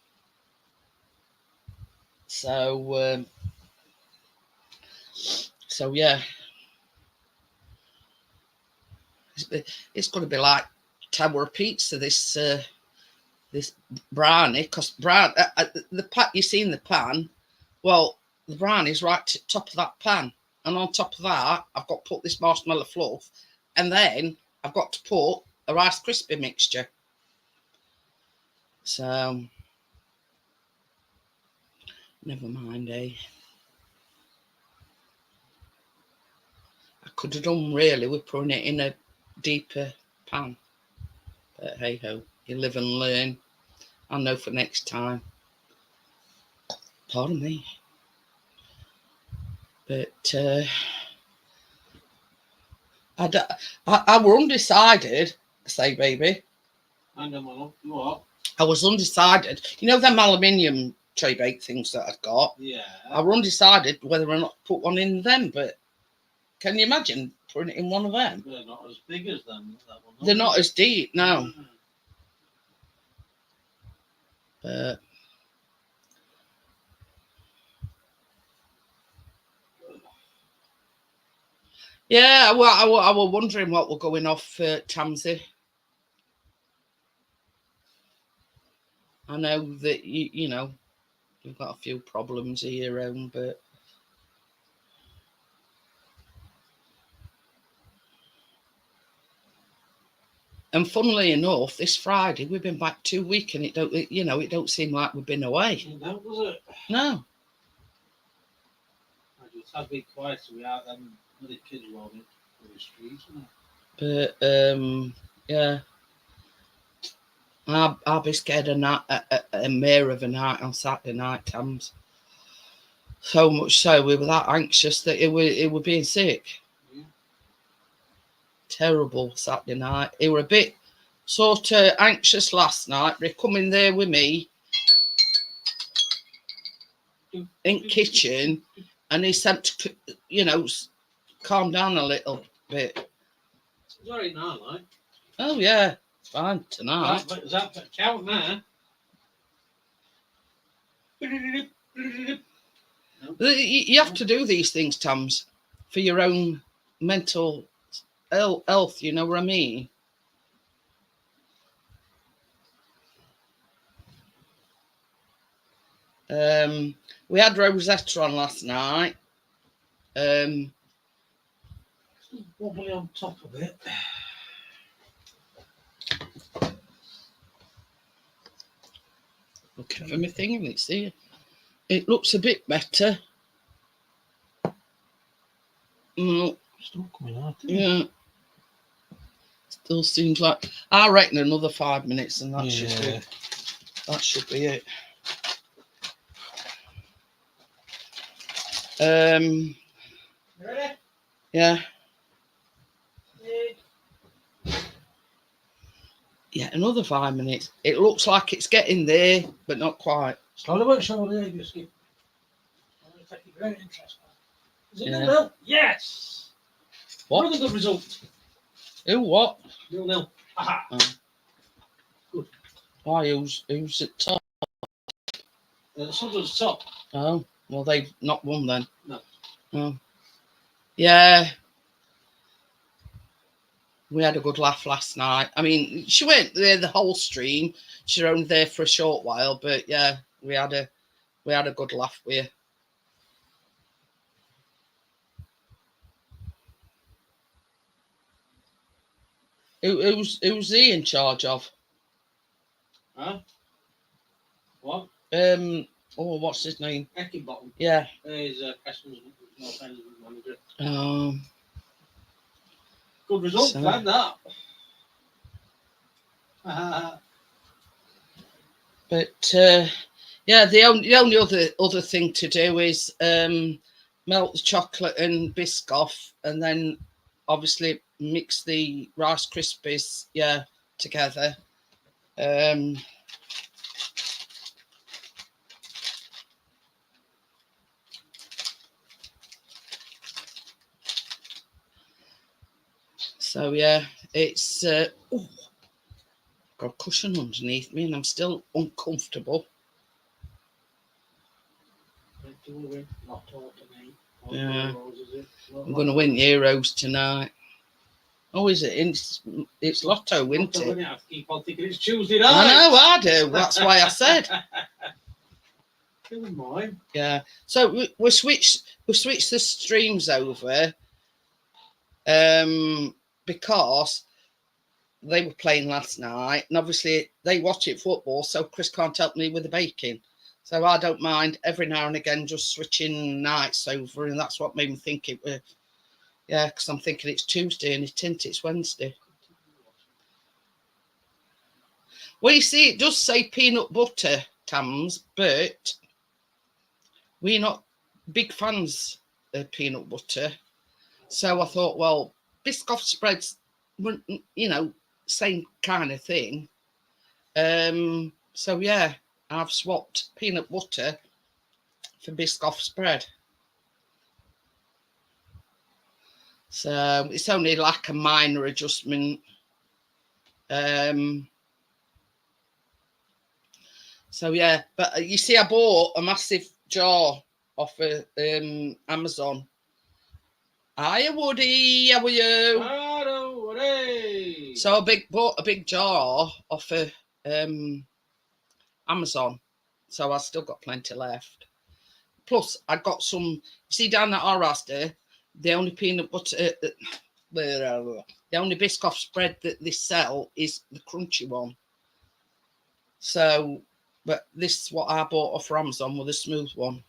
A: So, so yeah, it's going to be like tower pizza. This this brownie, because the pat you see in the pan, well, the brownie's right to the top of that pan, and on top of that, I've got to put this marshmallow fluff, and then I've got to put a Rice Krispie mixture. So, never mind, eh? I could have done really with putting it in a deeper pan, but hey ho, you live and learn. I'll know for next time. Pardon me. But I were undecided. Say, baby.
B: I know, my love. You what?
A: I was undecided. You know them aluminium tray bake things that I've got?
B: Yeah.
A: I were undecided whether or not to put one in them, but can you imagine putting it in one of them?
B: They're not as big as them. That one,
A: They're not as deep, no.
B: Mm.
A: But yeah, well, I was wondering what were going off for Tamsy. I know that you know you've got a few problems of your own, but and funnily enough, this Friday we've been back 2 weeks, and it don't seem like we've been away.
B: That was it.
A: No.
B: I just had to be quiet without them other kids roaming through the streets.
A: But yeah, I'll be scared of a mare of a night on Saturday night, Tams. So much so we were that anxious that it were being sick.
B: Yeah.
A: Terrible Saturday night. He were a bit sort of anxious last night. They come in there with me in kitchen, and he said to, you know, calm down a little bit.
B: It's very nice, like.
A: Oh yeah, it's fine tonight.
B: Is that count now?
A: You have to do these things, Tams, for your own mental health. You know what I mean? We had Rosetta on last night.
B: Wobbly on top of it.
A: Looking for my thing, and it's here. It looks a bit better.
B: Still coming out.
A: Yeah. Still seems like I reckon another 5 minutes, and that should be it.
B: Ready?
A: Yeah. Yeah, another 5 minutes. It looks like it's getting there, but not quite.
B: Slowly but surely, you skip. I'm going to take a great interest. Is it
A: Yeah.
B: 0-0? Yes!
A: What?
B: Another good result.
A: Who? What?
B: 0-0. Aha!
A: Oh.
B: Good.
A: Why? Who's at top?
B: Sutherland's top.
A: Oh, well, they've not won then.
B: No.
A: Oh. Yeah. We had a good laugh last night. I mean, she weren't there the whole stream. She was only there for a short while, but yeah, we had a good laugh with her. Who's he in charge of?
B: Huh? What?
A: Oh, what's his name?
B: Eckenbottom.
A: Yeah.
B: He's customs manager. Good result,
A: So-
B: glad that.
A: But yeah, the only other thing to do is melt the chocolate and Biscoff, and then obviously mix the Rice Krispies together. So yeah, it's got a cushion underneath me, and I'm still uncomfortable. Yeah. I'm going to win Euros tonight. Oh, is it? It's Lotto, isn't it?
B: I keep on thinking it's Tuesday night.
A: I know, I do. That's why I said.
B: Never mind.
A: Yeah. So we switched the streams over because they were playing last night, and obviously they watch it football, so Chris can't help me with the baking. So I don't mind every now and again just switching nights over, and that's what made me think it was. Yeah, because I'm thinking it's Tuesday and it's Wednesday. Well, you see, it does say peanut butter, Tams, but we're not big fans of peanut butter. So I thought, well, Biscoff spreads, same kind of thing. So yeah, I've swapped peanut butter for Biscoff spread. So it's only like a minor adjustment. So yeah, but you see, I bought a massive jar off of Amazon. Hiya, Woody, how are you?
B: Hello, Woody.
A: So I bought a big jar off of Amazon. So I still got plenty left. Plus, I got some. You see, down at our Asda, the only peanut butter, the only Biscoff spread that they sell is the crunchy one. So, but this is what I bought off Amazon with a smooth one.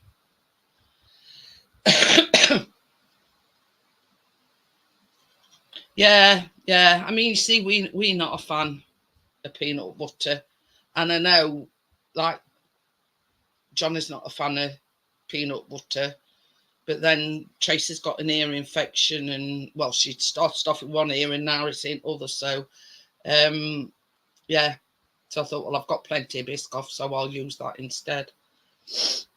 A: Yeah. I mean, you see, we're not a fan of peanut butter, and I know, like, John is not a fan of peanut butter. But then Tracy's got an ear infection, and well, she started off with one ear and now it's in other. So, yeah. So I thought, well, I've got plenty of Biscoff, so I'll use that instead.
B: Let's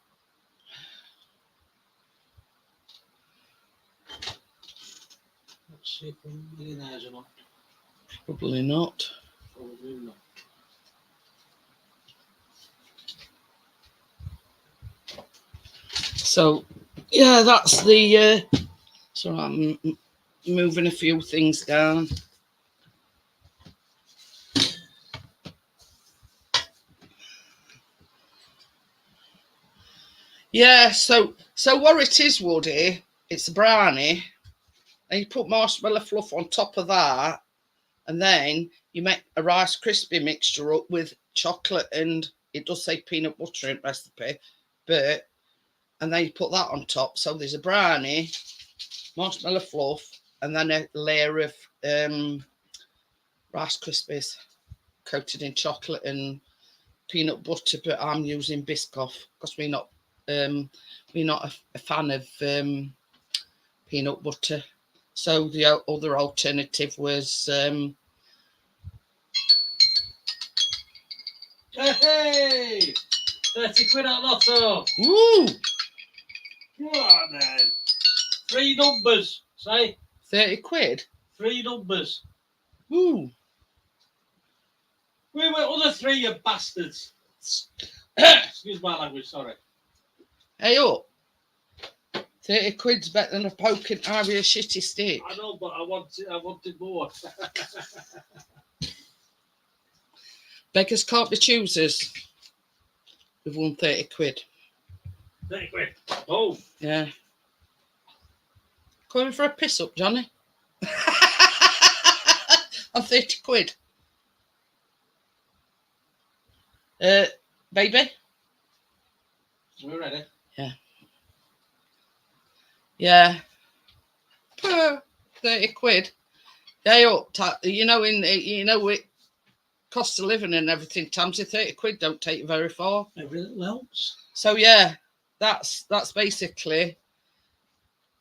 B: see if we're millionaires or not.
A: Probably not.
B: Probably not.
A: So, yeah, that's the. So I'm moving a few things down. Yeah, so what it is, Woody, it's a brownie, and you put marshmallow fluff on top of that, and then you make a Rice Krispie mixture up with chocolate, and it does say peanut butter in the recipe, and then you put that on top. So there's a brownie, marshmallow fluff, and then a layer of Rice Krispies coated in chocolate and peanut butter, but I'm using Biscoff because we're not a fan of peanut butter. So the other alternative was
B: hey, 30 quid at Lotto.
A: woo,
B: Come on then. 3 numbers, say.
A: 30 quid.
B: 3 numbers.
A: Woo.
B: Where were other 3, you bastards? Excuse my language, sorry.
A: Hey up. 30 quid's better than a poking eye with a shitty stick.
B: I know, but I wanted more.
A: Beggars can't be choosers. We've won 30 quid.
B: 30 quid. Oh.
A: Yeah. Coming for a piss up, Johnny? on 30 quid. Baby?
B: We're ready.
A: Yeah. 30 quid. They up, you know, with cost of living and everything, Tamsy, 30 quid don't take you very far.
B: Every little helps.
A: So yeah, that's basically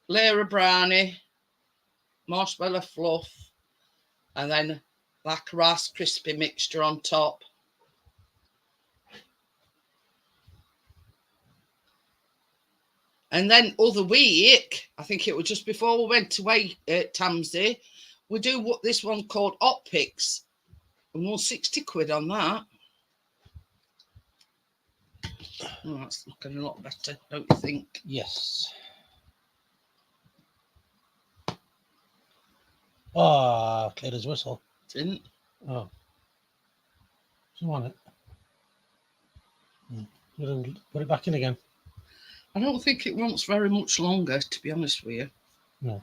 A: layer of brownie, marshmallow fluff, and then like a Rice Krispie mixture on top. And then other week, I think it was just before we went away, Tamsy, we do what this one called Hot Picks, and we'll 60 quid on that. Oh, that's looking a lot better, don't you think?
B: Yes. Oh, cleared his whistle.
A: Didn't?
B: Oh. Do you want it? Put it back in again.
A: I don't think it wants very much longer, to be honest with you.
B: No.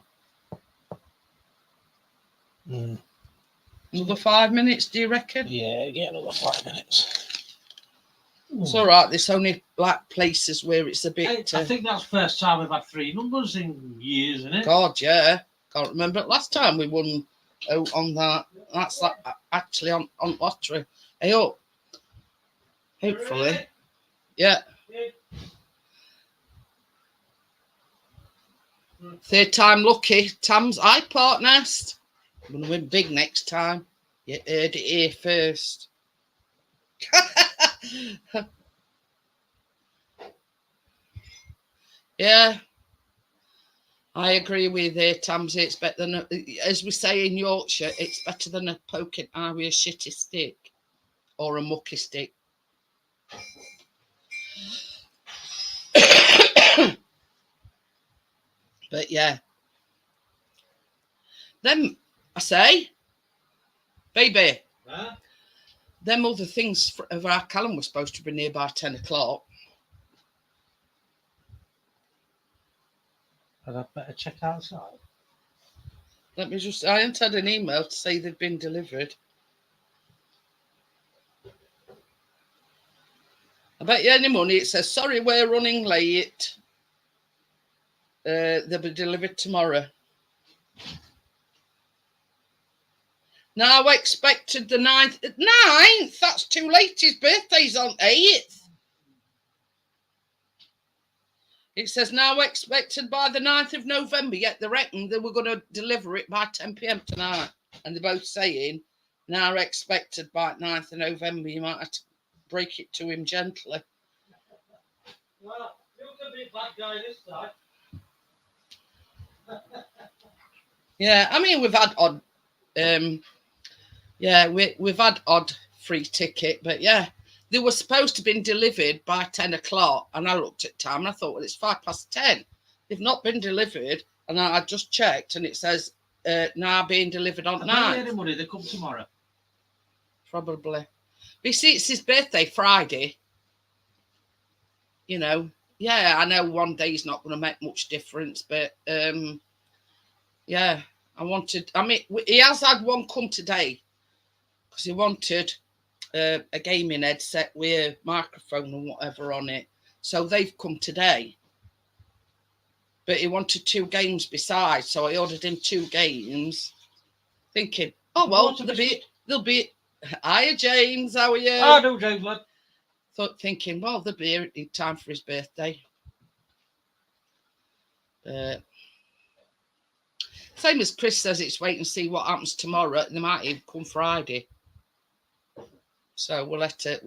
A: Another 5 minutes, do you reckon?
B: Yeah, get another 5 minutes.
A: It's all right. There's only like places where it's a bit.
B: I think that's the first time we've had 3 numbers in years, isn't it?
A: God, yeah. Can't remember last time we won on that. That's like actually on lottery. Hey, up. Hopefully. Yeah. Third time lucky. Tam's iPart nest. I'm going to win big next time. You heard it here first. Yeah. I agree with you, Tamsy. It's better than, as we say in Yorkshire, it's better than a poking eye with a shitty stick or a mucky stick. But yeah. Then I say, baby, them other things of our Callum were supposed to be near by 10 o'clock.
B: I'd better check outside.
A: Let me just, I haven't had an email to say they've been delivered. I bet you any money it says, sorry, we're running late. They'll be delivered tomorrow. Now I expected the 9th. 9th? That's too late. His birthday's on 8th. It says now expected by the 9th of November, yet they reckon they were going to deliver it by 10 p.m. tonight. And they're both saying now expected by 9th of November. You might have to break it to him gently.
B: Well, you could be a bad guy this time.
A: Yeah, I mean, we've had odd, we've had odd free ticket, but yeah, they were supposed to have been delivered by 10 o'clock, and I looked at time and I thought, well, it's 10:05. They've not been delivered, and I just checked, and it says now being delivered on 9th.
B: Any money, they come tomorrow.
A: Probably. But you see, it's his birthday Friday. You know, yeah, I know one day's not going to make much difference, but yeah, he has had one come today because he wanted a gaming headset with a microphone and whatever on it. So they've come today. But he wanted 2 games besides, so I ordered him 2 games, thinking, oh, well, they'll be. Hiya, James, how are you?
B: I do, James, lad.
A: Thinking, well, they'll be here in time for his birthday. Same as Chris says, it's wait and see what happens tomorrow. They might even come Friday. So we'll let her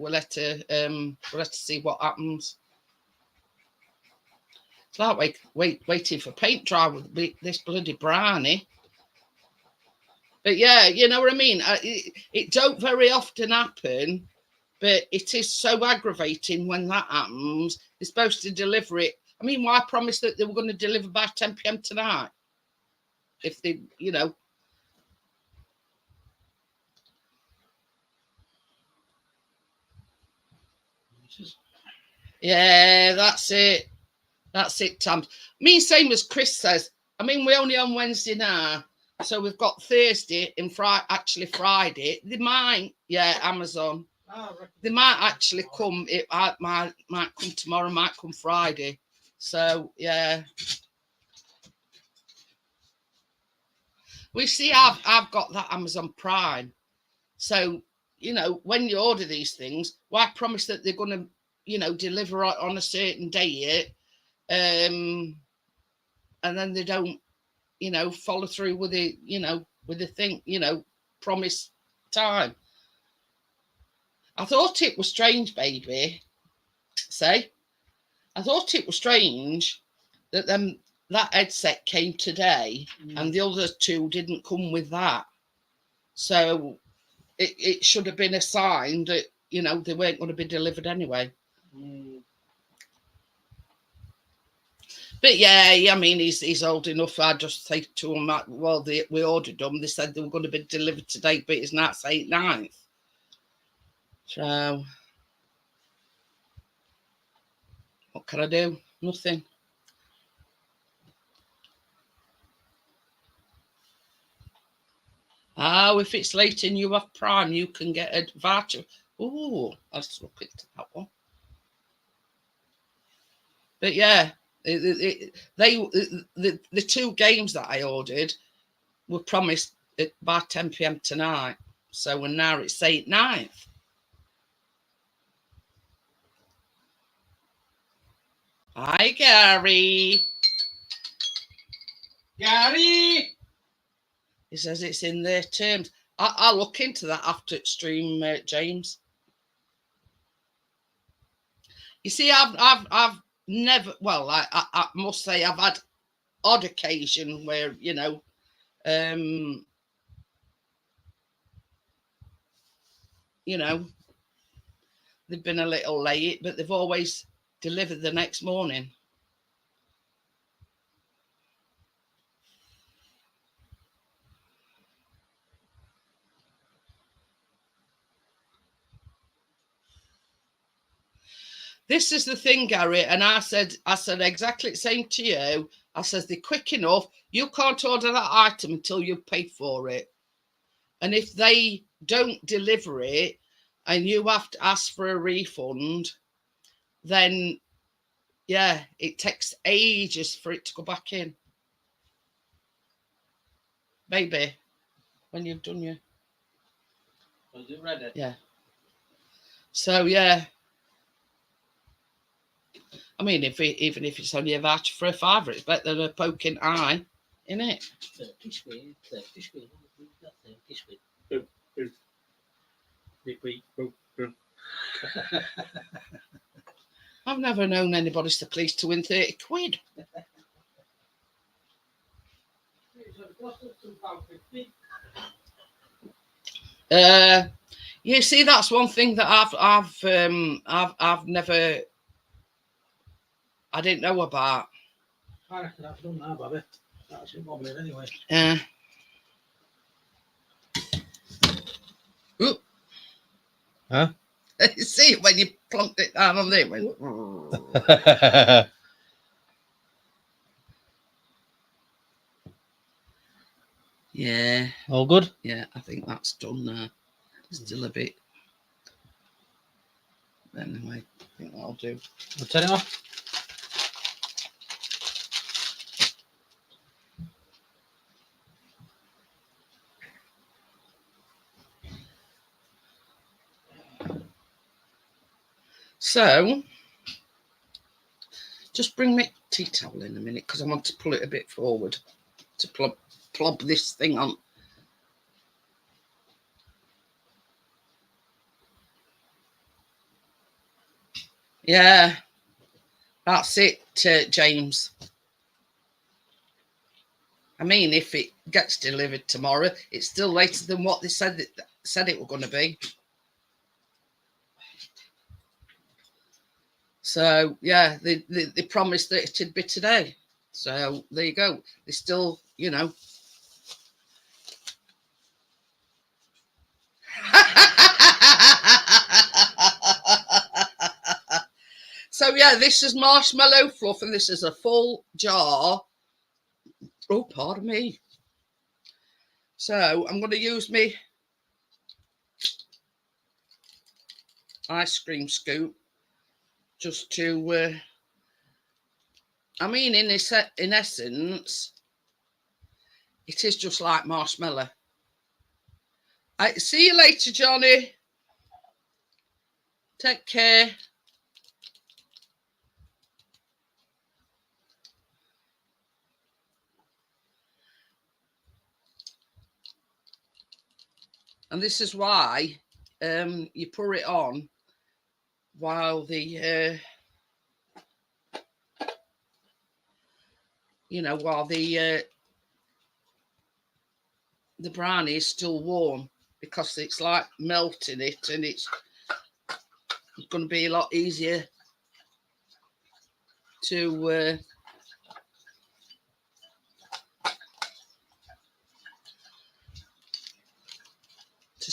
A: see what happens. It's like waiting for paint dry with this bloody brownie. But yeah, you know what I mean? It don't very often happen, but it is so aggravating when that happens. They're supposed to deliver it. I mean, why promise that they were going to deliver by 10 p.m. tonight? If they, you know. Yeah, that's it. That's it, Tam. I mean, same as Chris says. I mean, we're only on Wednesday now. So we've got Thursday and actually Friday. They might, yeah, Amazon. They might actually come. It might come tomorrow, might come Friday. So yeah. We see I've got that Amazon Prime. So, you know, when you order these things, why promise that they're gonna, you know, deliver on a certain date, and then they don't, you know, follow through with it, you know, with the thing, you know, promise time. I thought it was strange, baby. Say, I thought it was strange that that headset came today and the other two didn't come with that. So it should have been a sign that, you know, they weren't going to be delivered anyway. But yeah, I mean, he's old enough. I just say to him, well, we ordered them. They said they were going to be delivered today, but it's not 8th, 9th. So what can I do? Nothing. Oh, if it's late and you have Prime, you can get a voucher. Oh, let's look at that one. But yeah, the two games that I ordered were promised by 10 p.m. tonight. So and now it's 8th, 9th. Hi, Gary.
B: Gary!
A: He says it's in their terms. I'll look into that after stream, James. You see, I've never. Well, I must say I've had odd occasion where, you know, they've been a little late, but they've always delivered the next morning. This is the thing, Gary, and I said exactly the same to you. I says they're quick enough. You can't order that item until you've paid for it. And if they don't deliver it and you have to ask for a refund, then, yeah, it takes ages for it to go back in. Baby, when you've done your...
B: Was it ready?
A: Yeah. So, yeah. I mean, even if it's only a voucher for a £5, it's better than a poking eye, isn't it?
B: 30 quid, 30 quid. 30 quid.
A: I've never known anybody so pleased to win 30 quid. You see, that's one thing that I've never... I didn't know about.
B: I reckon I've done that, Bobby. That's in bobbling anyway.
A: Yeah. Ooh.
B: Huh?
A: You see it when you plunked it down on there? Went, yeah.
B: All good?
A: Yeah, I think that's done now. Still a bit. Anyway, I think that'll do.
B: We'll turn it off.
A: So, just bring me tea towel in a minute because I want to pull it a bit forward to plop this thing on. Yeah, that's it, James. I mean, if it gets delivered tomorrow, it's still later than what they said it were going to be. So, yeah, they promised that it'd be today. So, there you go. They still, you know. So, yeah, this is marshmallow fluff, and this is a full jar. Oh, pardon me. So I'm going to use my ice cream scoop just to, I mean, in essence, it is just like marshmallow. See you later, Johnny. Take care. And this is why you pour it on while the while the brownie is still warm, because it's like melting it, and it's going to be a lot easier to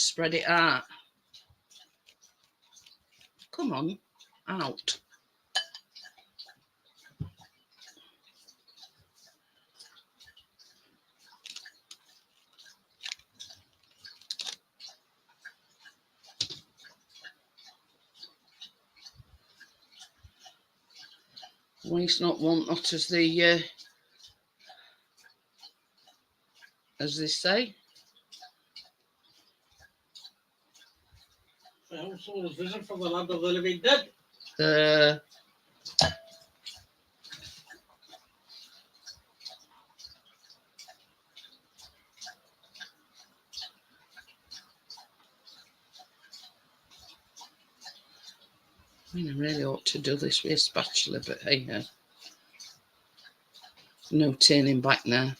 A: spread it out. Come on, out. Waste not, want not, as they say.
B: Well, someone's visit from the land of the living dead.
A: I mean, I really ought to do this with a spatula, but hey ho. No turning back now.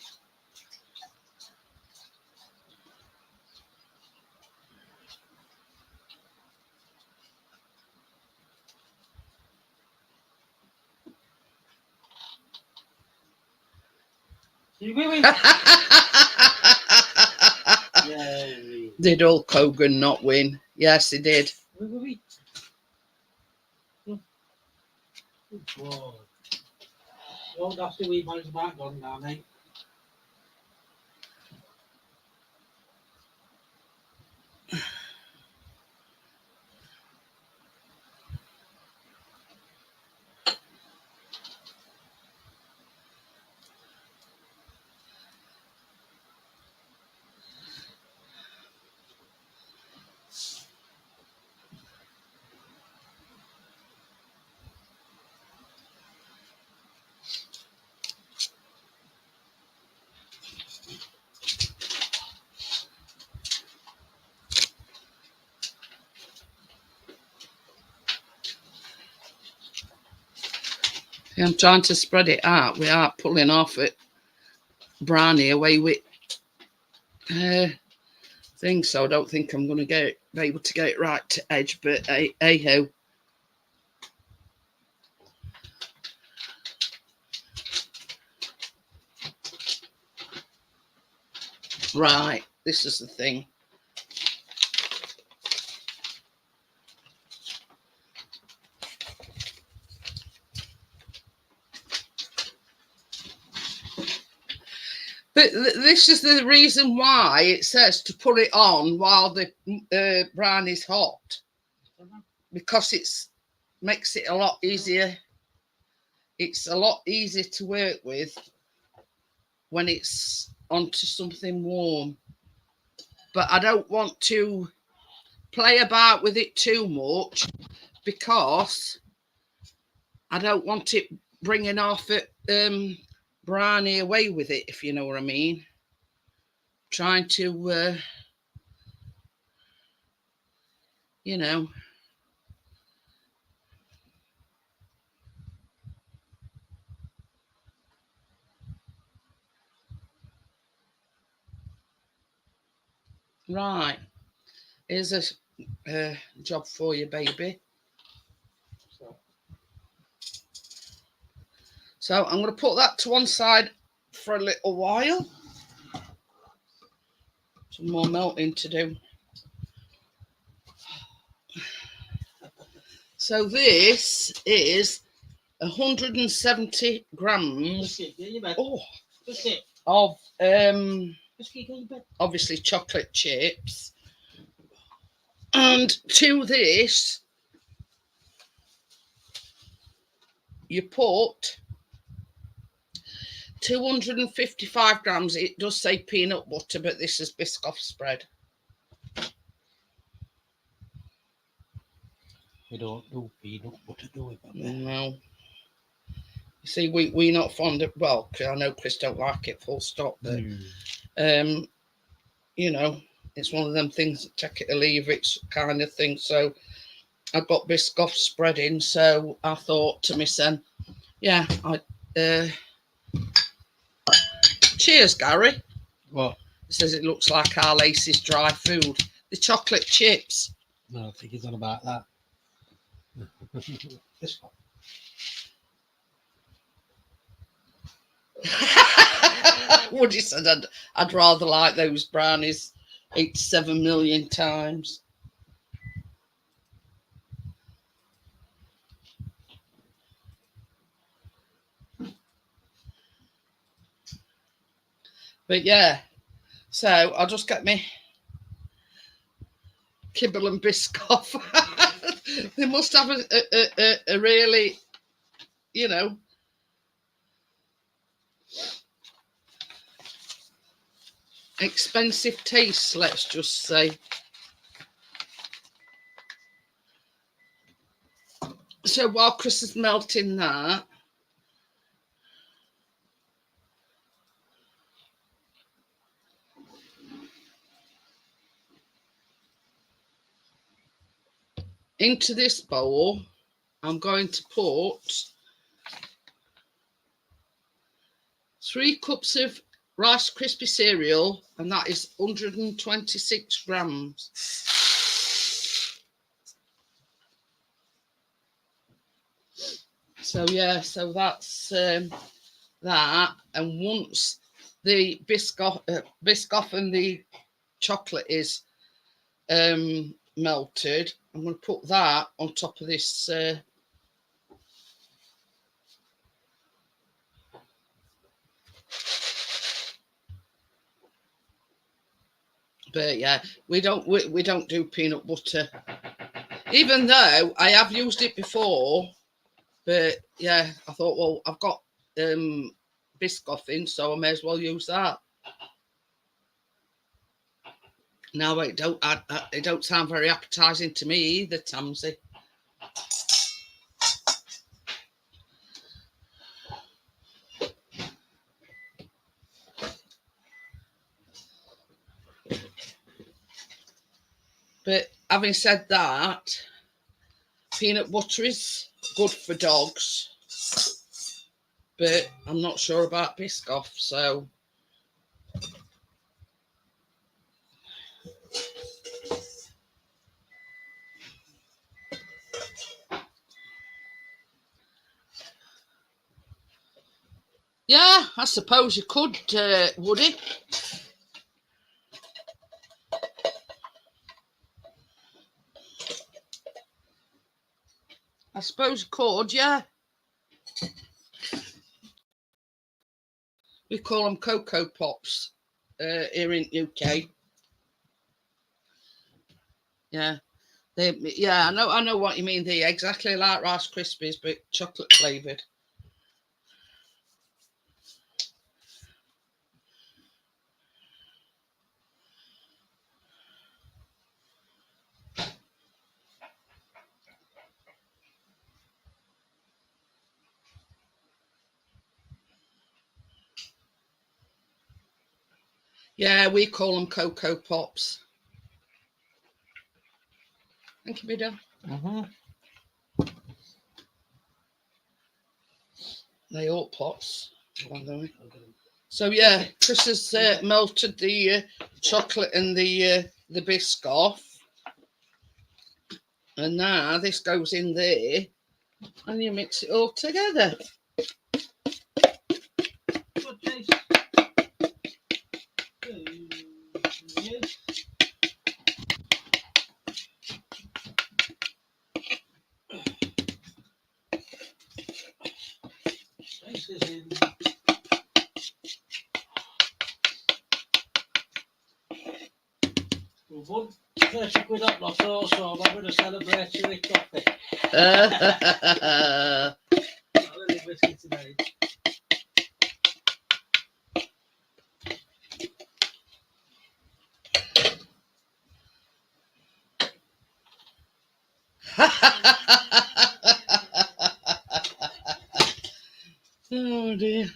A: Did Hulk Hogan not win? Yes, he did.
B: Whoa. Oh, that's the wee boy's back on now, mate.
A: I'm trying to spread it out without pulling off it brownie away with thing, so I don't think I'm going to be able to get it right to edge, but hey ho. Right, this is the thing. But this is the reason why it says to put it on while the brownie's hot, because makes it a lot easier. It's a lot easier to work with when it's onto something warm. But I don't want to play about with it too much, because I don't want it bringing off it brownie away with it, if you know what I mean. Trying to right, here's a job for you, baby. So I'm going to put that to one side for a little while. Some more melting to do. So this is 170 grams of obviously chocolate chips. And to this, you put 255 grams. It does say peanut butter, but this is Biscoff spread.
B: We don't do peanut butter, do we?
A: No. You see, we're not fond of, well, because I know Chris don't like it, full stop, but, you know, it's one of them things, take it or leave it kind of thing. So I got Biscoff spread in, so I thought to myself, yeah, cheers, Gary.
B: What?
A: It says it looks like our Lace's dry food. The chocolate chips.
B: No, I think he's on about that. This one.
A: Woody said I'd rather like those brownies 87 million times. But yeah, so I'll just get me kibble and Biscoff. They must have a really, you know, expensive taste, let's just say. So while Chris is melting that, into this bowl, I'm going to put 3 cups of Rice Krispie cereal, and that is 126 grams. So yeah, so that's that. And once the Biscoff and the chocolate is melted, I'm going to put that on top of this but yeah, we don't do peanut butter, even though I have used it before. But yeah, I thought, well, I've got Biscoff in, so I may as well use that. No, it don't sound very appetizing to me either, Tamsy. But having said that, peanut butter is good for dogs, but I'm not sure about Biscoff, so yeah, I suppose you could, Woody. I suppose you could, yeah. We call them Cocoa Pops here in UK. Yeah, I know what you mean. They're exactly like Rice Krispies, but chocolate flavoured. Yeah, we call them Cocoa Pops. Thank you, Biddo. They all pots. So yeah, Chris has melted the chocolate and the Biscoff, and now this goes in there, and you mix it all together.
B: Good taste. We've won 30 quid up lotto, so I'm having a celebratory coffee. A little whiskey today.
A: Oh dear.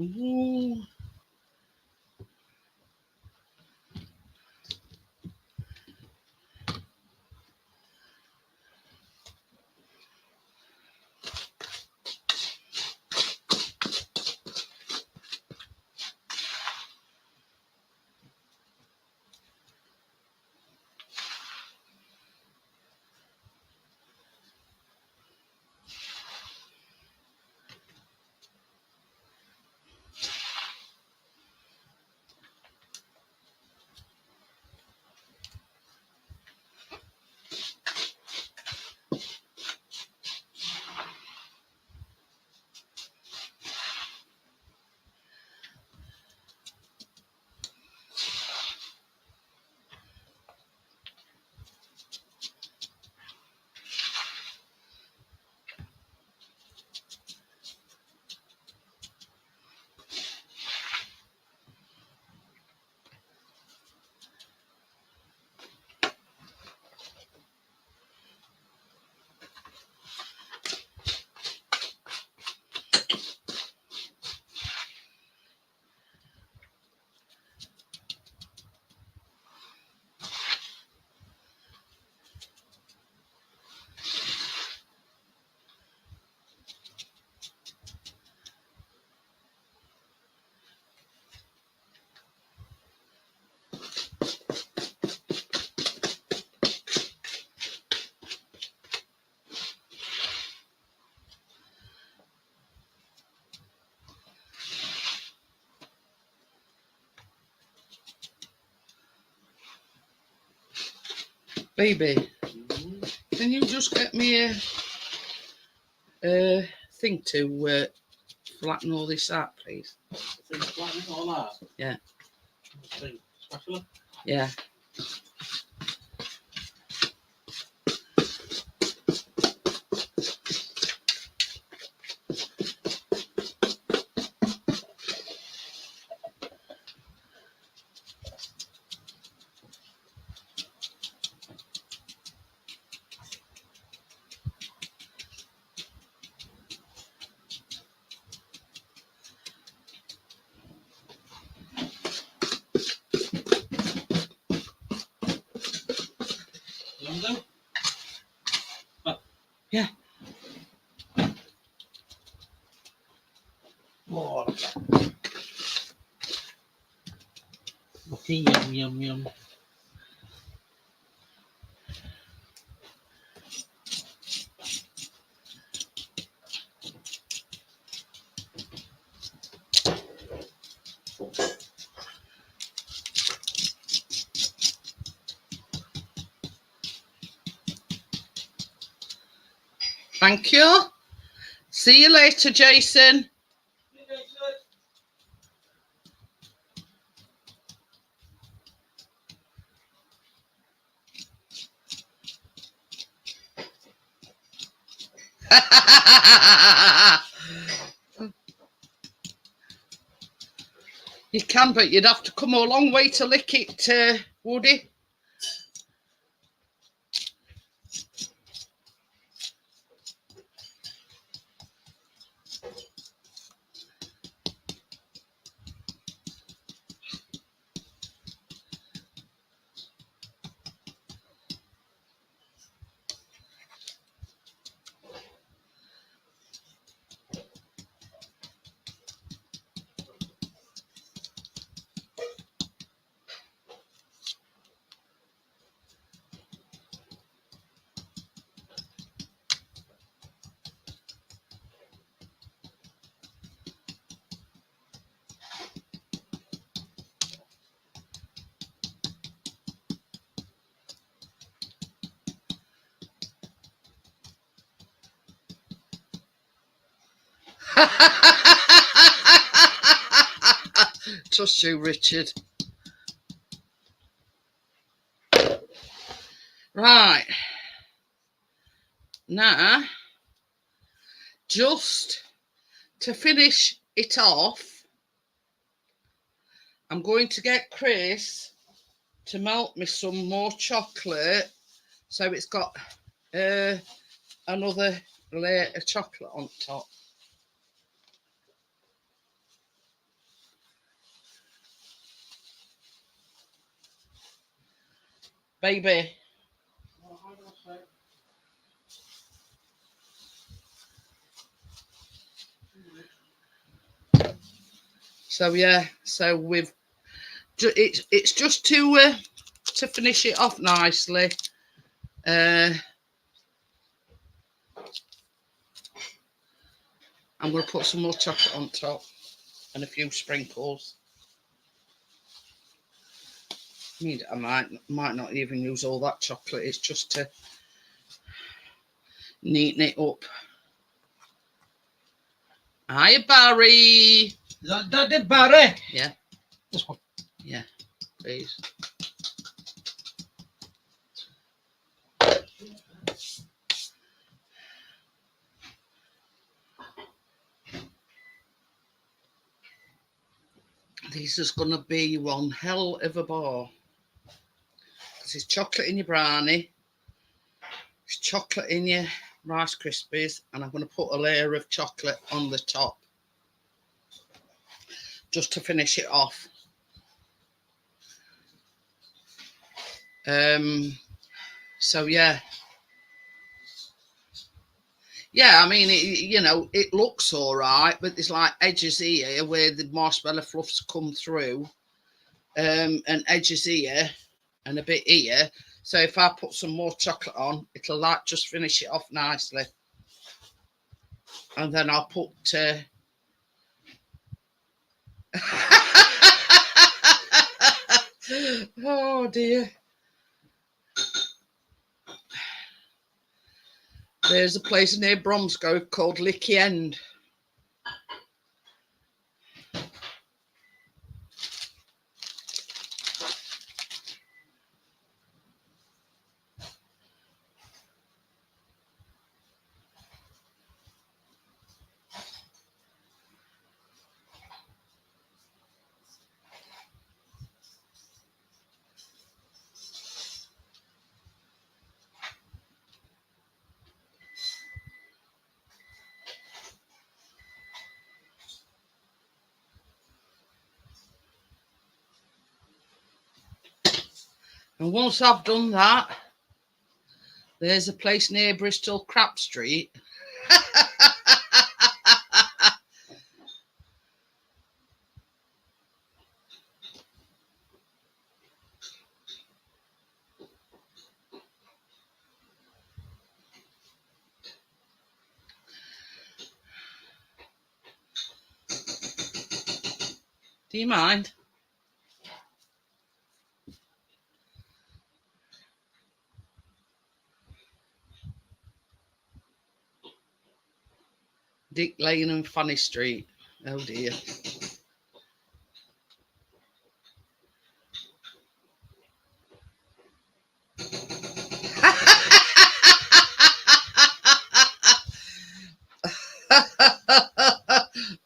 A: Ooh. Baby, can you just get me a thing to flatten all this out, please?
B: Flatten all that?
A: Yeah.
B: Spatula?
A: Yeah. Yeah.
B: More. Okay, yum, yum, yum.
A: Thank you. See you later, Jason. You can, but you'd have to come a long way to lick it, Woody. Trust you, Richard. Right. Now, just to finish it off, I'm going to get Chris to melt me some more chocolate so it's got another layer of chocolate on top. Baby. So yeah, so we've it's just to finish it off nicely. I'm going to put some more chocolate on top and a few sprinkles. I mean, I might not even use all that chocolate. It's just to neaten it up. Hiya, Barry.
B: That did Barry.
A: Yeah.
B: This one.
A: Yeah, please. This is going to be one hell of a bar. There's chocolate in your brownie. There's chocolate in your Rice Krispies. And I'm going to put a layer of chocolate on the top. Just to finish it off. So yeah. Yeah, I mean, it looks all right, but there's like edges here where the marshmallow fluffs come through, and edges here and a bit here. So if I put some more chocolate on, it'll like just finish it off nicely. And then I'll put... oh dear. There's a place near Bromsgrove called Licky End. And once I've done that, there's a place near Bristol, Crap Street. Do you mind? Dick Lane and Fanny Street. Oh dear.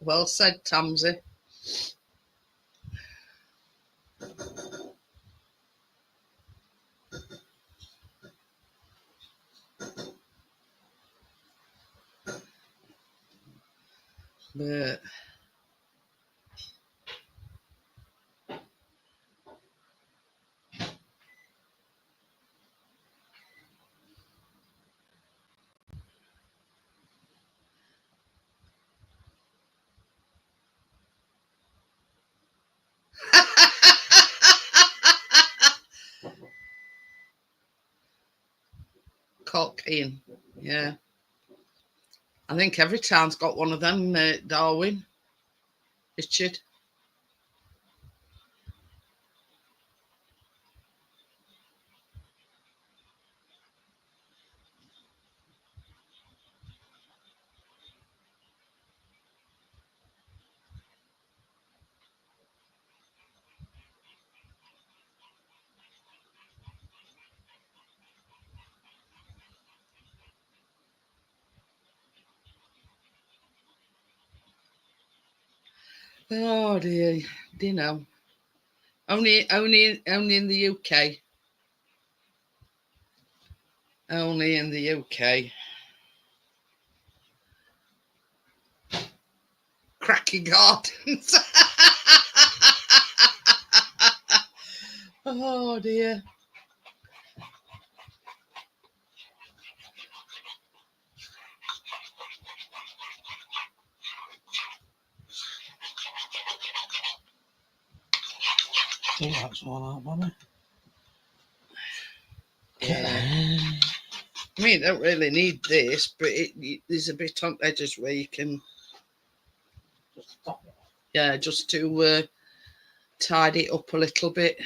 A: Well said, Tamsy. But cocaine, yeah. I think every town's got one of them, Darwin, Richard. Oh dear, do you know? Only in the UK. Only in the UK. Cracky Gardens. Oh dear.
B: I think that's all out, Mummy.
A: Yeah. I mean, you don't really need this, but there's a bit on edges where you can,
B: Just stop it.
A: yeah, just to tidy it up a little bit.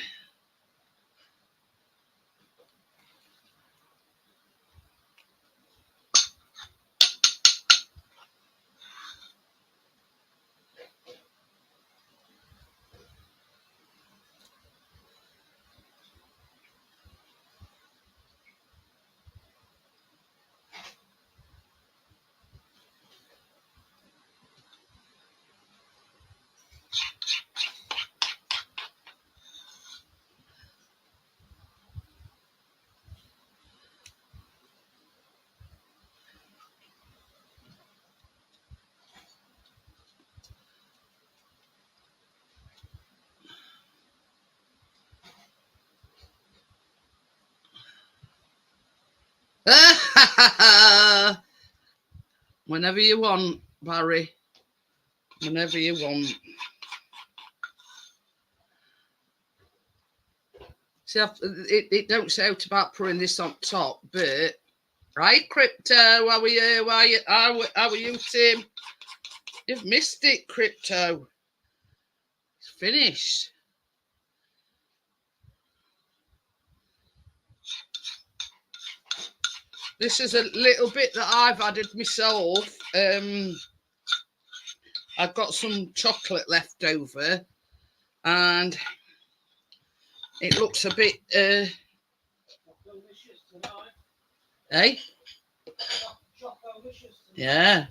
A: Whenever you want, Barry. Whenever you want. See, it don't say out about putting this on top, but right, Crypto, how are you? How are you, Tim? You've missed it, Crypto. It's finished. This is a little bit that I've added myself. I've got some chocolate left over, and it looks a bit. Eh? Yeah.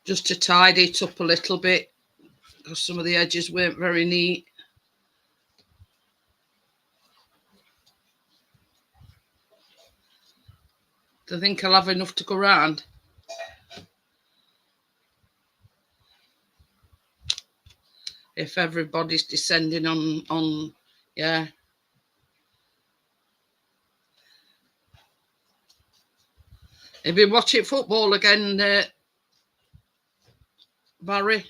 A: Just to tidy it up a little bit, because some of the edges weren't very neat. Do you think I'll have enough to go round? If everybody's descending on, yeah. Have you been watching football again, Barry?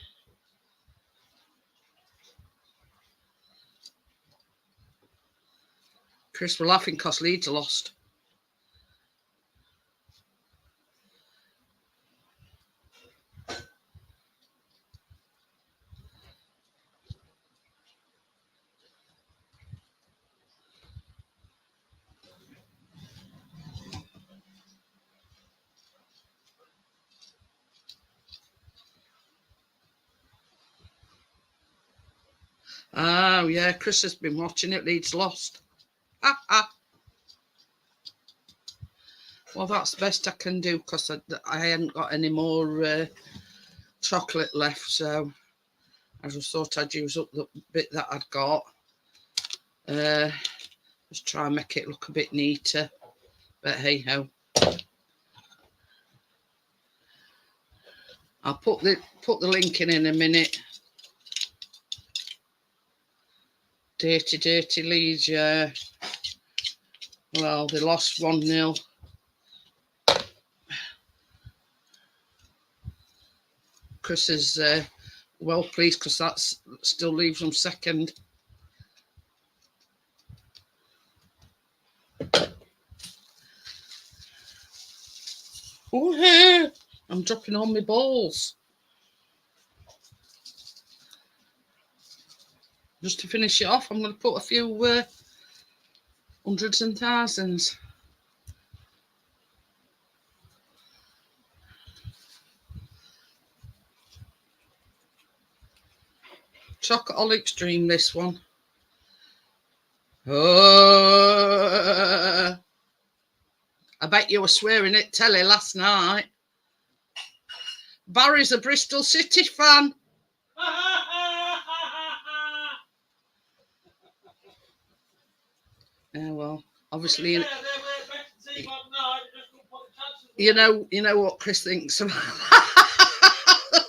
A: Chris, we're laughing because Leeds lost. know, yeah. Chris has been watching it. Leeds lost. Well, that's the best I can do because I hadn't got any more chocolate left. So I just thought I'd use up the bit that I'd got. Just try and make it look a bit neater. But hey ho. I'll put the link in a minute. Dirty Leeds, yeah. Well, they lost 1-0. Chris is well pleased because that still leaves them second. Oh, I'm dropping on my balls. Just to finish it off, I'm going to put a few hundreds and thousands. Chocoholics dream, this one. I bet you were swearing at telly last night. Barry's a Bristol City fan. Yeah, well, obviously, you know what Chris thinks about that.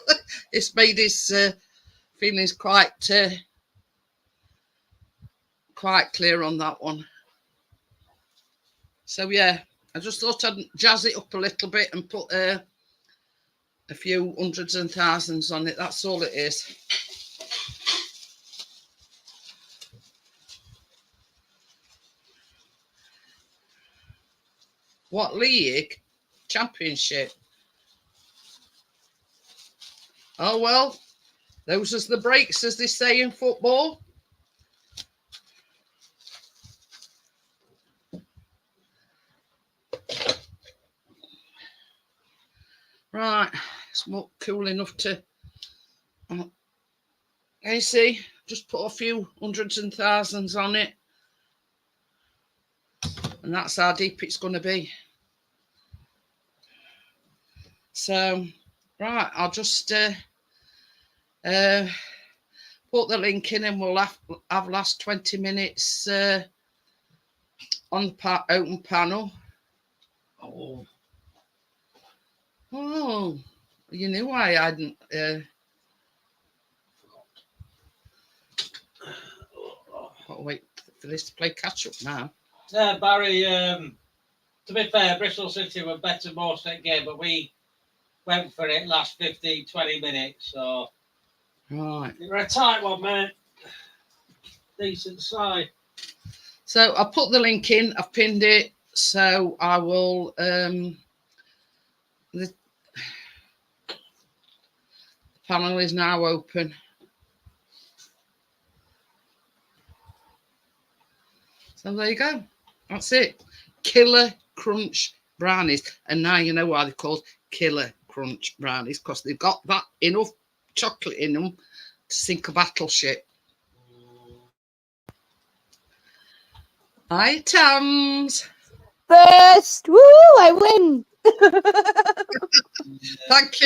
A: It's made his feelings quite clear on that one. So yeah, I just thought I'd jazz it up a little bit and put a few hundreds and thousands on it. That's all it is. What league? Championship. Oh well, those are the breaks, as they say in football. Right, it's not cool enough to. You see, just put a few hundreds and thousands on it, and that's how deep it's going to be. So, right, I'll just put the link in, and we'll have last 20 minutes on the open panel. Oh, you knew I hadn't. Wait for this to play catch up now.
B: Barry, to be fair, Bristol City were better most of the game, but we went for it last 15, 20 minutes. So,
A: right.
B: You're a tight one, man. Decent side.
A: So I put the link in, I've pinned it. So I will. The panel is now open. So there you go. That's it. Killer Crunch Brownies. And now you know why they're called Killer Crunch Brownies, because they've got that enough chocolate in them to sink a battleship. Items.
C: First, woo! I win.
A: Thank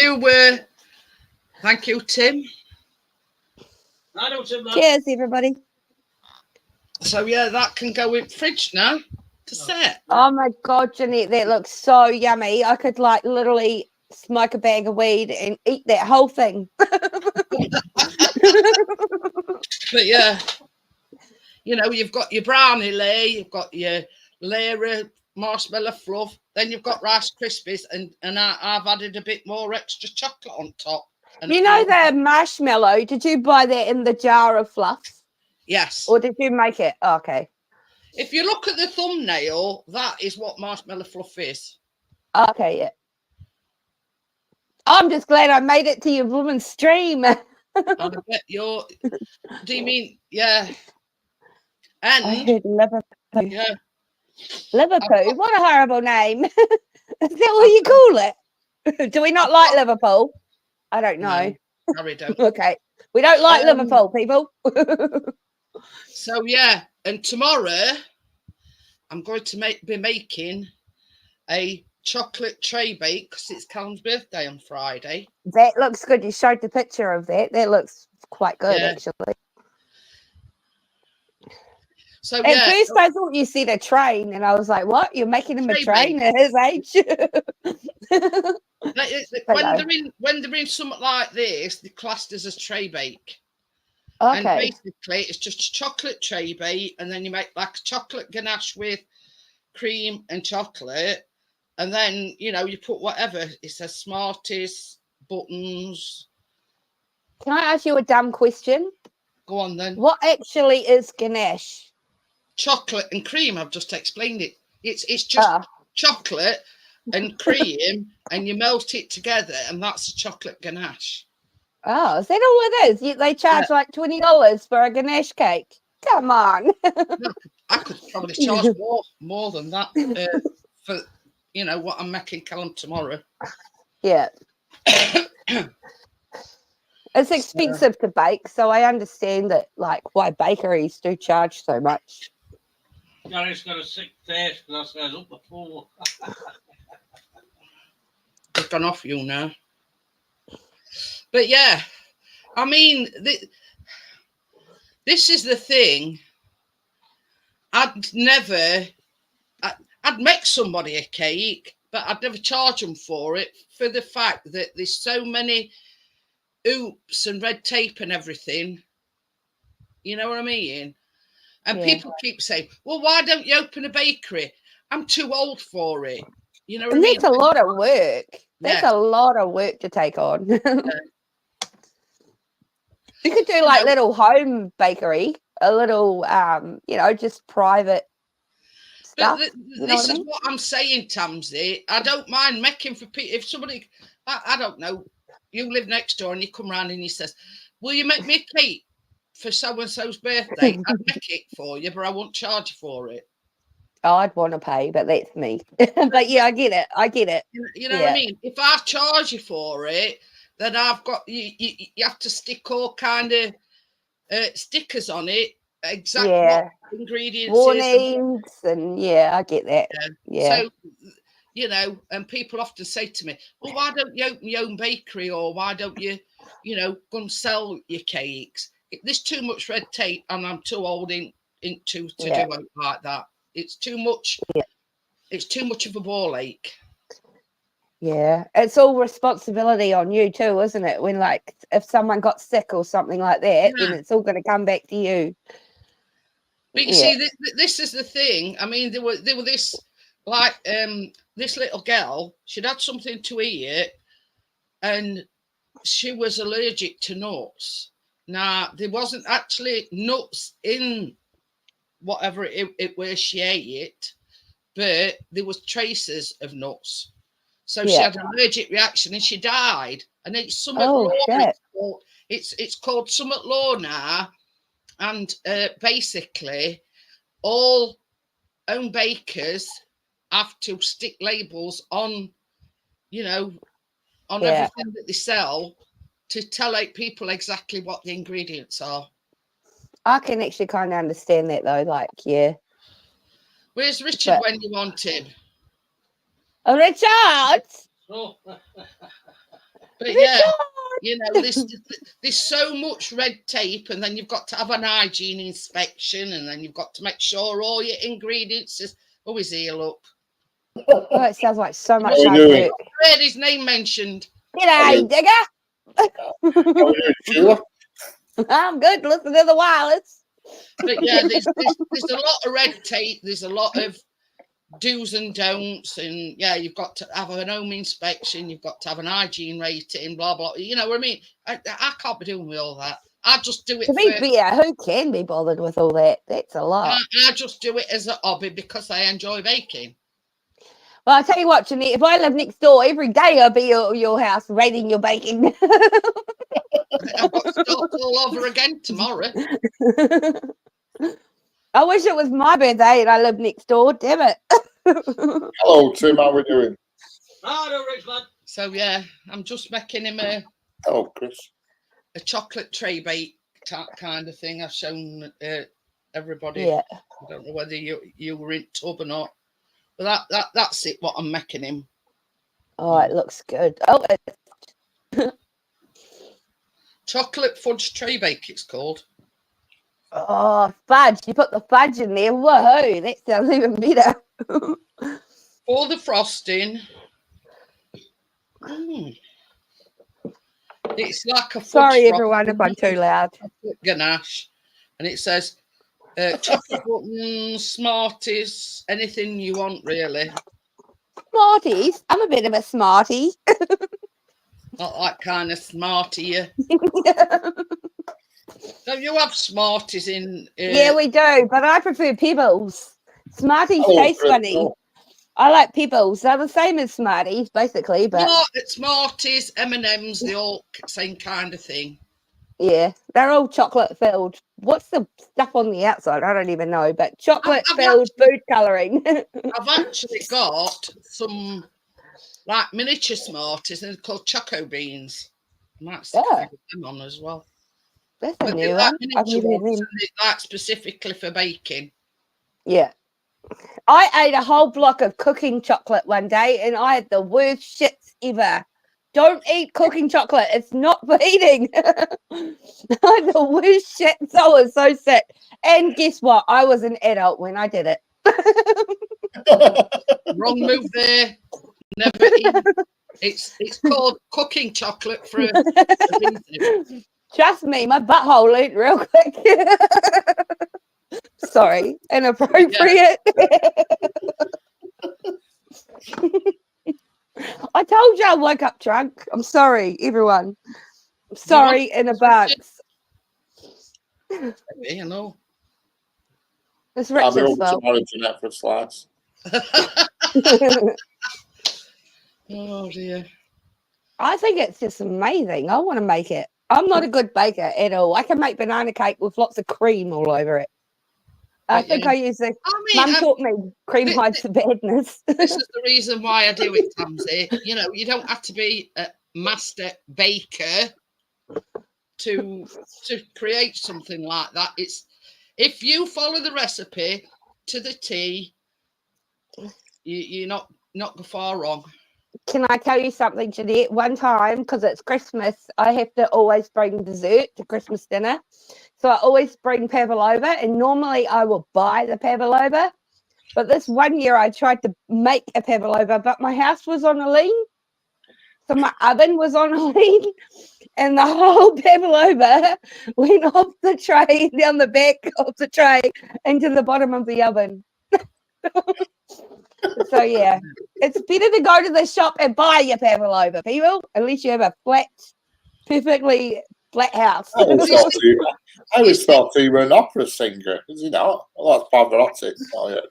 A: you, Tim.
B: I know, Tim.
C: Cheers, everybody.
A: So yeah, that can go in fridge now to set.
C: Oh my God, Jeanette, that looks so yummy. I could like literally smoke a bag of weed and eat that whole thing.
A: But yeah, you know, you've got your brownie layer, you've got your layer of marshmallow fluff, then you've got Rice Krispies, and I've added a bit more extra chocolate on top. And
C: you know the marshmallow, did you buy that in the jar of fluff?
A: Yes.
C: Or did you make it? Oh, okay.
A: If you look at the thumbnail, that is what marshmallow fluff is.
C: Okay, yeah. I'm just glad I made it to your woman's stream.
A: I bet you're. Do you mean, yeah? And
C: I heard Liverpool.
A: yeah,
C: Liverpool. What a horrible name. Is that what you call it? Do we not like Liverpool? I don't know.
A: No, we don't.
C: Okay. We don't like Liverpool, people.
A: So yeah, and tomorrow I'm going to be making a chocolate tray bake because it's Callum's birthday on Friday.
C: That looks good. You showed the picture of that. That looks quite good, actually.
A: So
C: at first I thought you said a train, and I was like, "What? You're making him a train at his age?"
A: when they're in something like this, they're classed as a tray bake.
C: Okay.
A: And basically, it's just a chocolate tray bake, and then you make like a chocolate ganache with cream and chocolate, and then you put whatever. It says Smarties, buttons.
C: Can I ask you a dumb question?
A: Go on then.
C: What actually is ganache?
A: Chocolate and cream. I've just explained it. It's just chocolate and cream, and you melt it together, and that's a chocolate ganache.
C: Oh, is that all it is? They charge like $20 for a ganache cake. Come on.
A: I could probably charge more than that for what I'm making Callum tomorrow.
C: Yeah. It's expensive to bake, so I understand that, like, why bakeries do charge so much.
B: Gary's got a sick taste because that's up the floor.
A: It's gone off you now. But yeah, I mean, this is the thing. I'd make somebody a cake, but I'd never charge them for it, for the fact that there's so many oops and red tape and everything. You know what I mean? And people keep saying, well, why don't you open a bakery? I'm too old for it. You know what I mean?
C: That's a lot of work. That's a lot of work to take on. You could do like little home bakery, a little, just private stuff.
A: This is what I'm saying, Tamsy. I don't mind making for people. If somebody, I don't know, you live next door and you come round and he says, will you make me a cake for so-and-so's birthday? I'd make it for you, but I won't charge you for it.
C: I'd want to pay, but that's me. But yeah, I get it.
A: You know what I mean? If I charge you for it, then I've got you have to stick all kind of stickers on it, exactly what ingredients
C: warnings and I get that.
A: So and people often say to me, well, why don't you open your own bakery, or why don't you go and sell your cakes? There's too much red tape, and I'm too old to do it like that. It's too much. It's too much of a ball ache.
C: Yeah, it's all responsibility on you too, isn't it? When, like, if someone got sick or something like that, then it's all going to come back to you.
A: But you see, this is the thing. I mean, there were this, like, this little girl. She'd had something to eat, and she was allergic to nuts. Now, there wasn't actually nuts in whatever it where she ate it, but there was traces of nuts. So she had an allergic reaction and she died. And it's Summit Law. It's called Summit Law now. And basically, all home bakers have to stick labels on, on everything that they sell to tell people exactly what the ingredients are.
C: I can actually kind of understand that though. Like,
A: Where's Richard when you want him?
C: Oh, Richard!
A: But yeah, there's so much red tape, and then you've got to have an hygiene inspection, and then you've got to make sure all your ingredients is. Oh, his ear look.
C: Oh, it sounds like so much hard work.
A: I heard his name mentioned.
C: G'day, digger.
D: How are you, Sheila?
C: I'm good. Listen to the wireless.
A: But yeah, there's a lot of red tape. There's a lot of do's and don'ts, and you've got to have an home inspection. You've got to have an hygiene rating. Blah blah. You know what I mean? I can't be doing with all that. I just do it.
C: To be fair, who can be bothered with all that? That's a lot.
A: I just do it as a hobby because I enjoy baking.
C: Well, I'll tell you what, Jeanette, if I live next door, every day I'll be at your house rating your baking.
A: I've got to start all over again tomorrow.
C: I wish it was my birthday and I live next door. Damn it.
D: Hello, Tim. How are we doing?
B: Hello, Richard.
A: So, I'm just making him
D: Hello, Chris.
A: a chocolate tray bake that kind of thing. I've shown everybody.
C: Yeah.
A: I don't know whether you were in tub or not, but that's it. What I'm making him.
C: Oh, it looks good. Oh,
A: Chocolate fudge tray bake. It's called.
C: oh, fudge. You put the fudge in there. Whoa, that sounds even better.
A: For the frosting. It's like a fudge
C: Sorry, everyone, if I'm too loud.
A: Ganache, and it says chocolate buttons, Smarties, anything you want, really.
C: Smarties. I'm a bit of a smartie.
A: Not that kind of smartie. Don't you have Smarties in?
C: Yeah, we do, but I prefer Pebbles. Smarties taste funny. I like Pebbles. They're the same as Smarties, basically, but
A: no, it's Smarties, M&Ms, the all same kind of thing.
C: yeah, they're all chocolate filled. What's the stuff on the outside? I don't even know, but chocolate filled food colouring.
A: I've actually got some like miniature Smarties, and they're called Choco Beans. I might stick them on as well.
C: That's
A: But
C: a
A: they're
C: new
A: like
C: one. I've
A: miniature
C: never had
A: ones,
C: them.
A: and they're like specifically for baking.
C: Yeah. I ate a whole block of cooking chocolate one day and I had the worst shits ever. Don't eat cooking chocolate. It's not for eating. I had the worst shits. I was so sick. And guess what? I was an adult when I did it.
A: Wrong move there. Never eat. It's called cooking chocolate for a reason.
C: Trust me, my butthole leaked real quick. Sorry, inappropriate. I told you I woke up drunk. I'm sorry, everyone. I'm sorry in advance.
A: You know.
C: It's
D: I'll be
C: Richard's
D: over
C: fault.
D: tomorrow, Jeanette, for a slice.
A: Oh dear.
C: I think it's just amazing. I want to make it. I'm not a good baker at all. I can make banana cake with lots of cream all over it. I think I use the. Mum taught me cream hides the badness.
A: This is the reason why I do it, Tamsy. You know, you don't have to be a master baker to create something like that. It's if you follow the recipe to the T, you're not go far wrong.
C: Can I tell you something, Jeanette? One time, because it's Christmas, I have to always bring dessert to Christmas dinner. So I always bring pavlova, and normally I will buy the pavlova. But this one year I tried to make a pavlova, but my house was on a lean. So my oven was on a lean, and the whole pavlova went off the tray, down the back of the tray, into the bottom of the oven. So yeah, it's better to go to the shop and buy your pavlova, people, unless you have a flat, perfectly flat house.
D: I always thought he were an opera singer, is he not? Well, that's Pavarotti. Oh, yeah.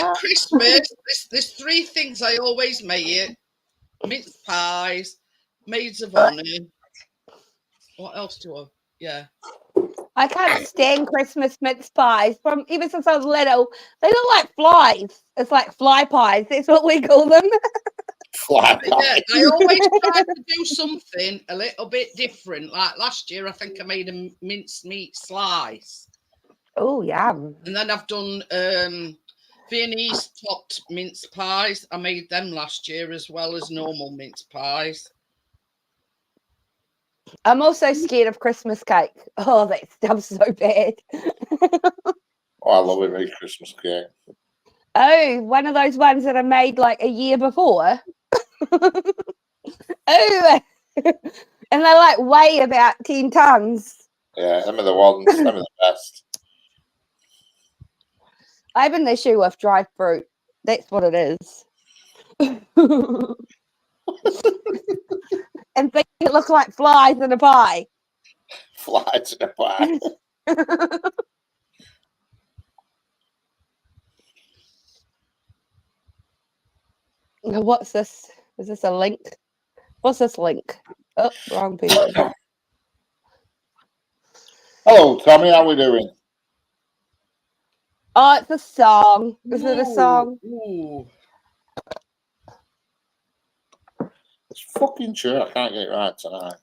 A: At Christmas, there's three things I always make: mince pies, maids of honour. What else do I? Yeah.
C: I can't stand Christmas mince pies. From ever since I was little, they look like flies. It's like fly pies. That's what we call them.
D: Fly pie.
A: Yeah, I always try to do something a little bit different. Like last year, I think I made a minced meat slice.
C: Oh, yum.
A: And then I've done Viennese topped mince pies. I made them last year as well as normal mince pies.
C: I'm also scared of Christmas cake. Oh, that stuff's so bad.
D: Oh, I love it, mate, Christmas cake.
C: Oh, one of those ones that I made like a year before. Oh, and they like weigh about 10 tons.
D: Yeah, them are the ones, them are the best.
C: I have an issue with dried fruit. That's what it is. And things that look like flies in a pie.
D: Flies in a pie.
C: Now, what's this? Is this a link? What's this link? Oh, wrong people.
D: Hello, Tommy, how we doing?
C: Oh, it's a song. Is it a song?
A: Ooh.
D: It's fucking true, I can't get it right tonight.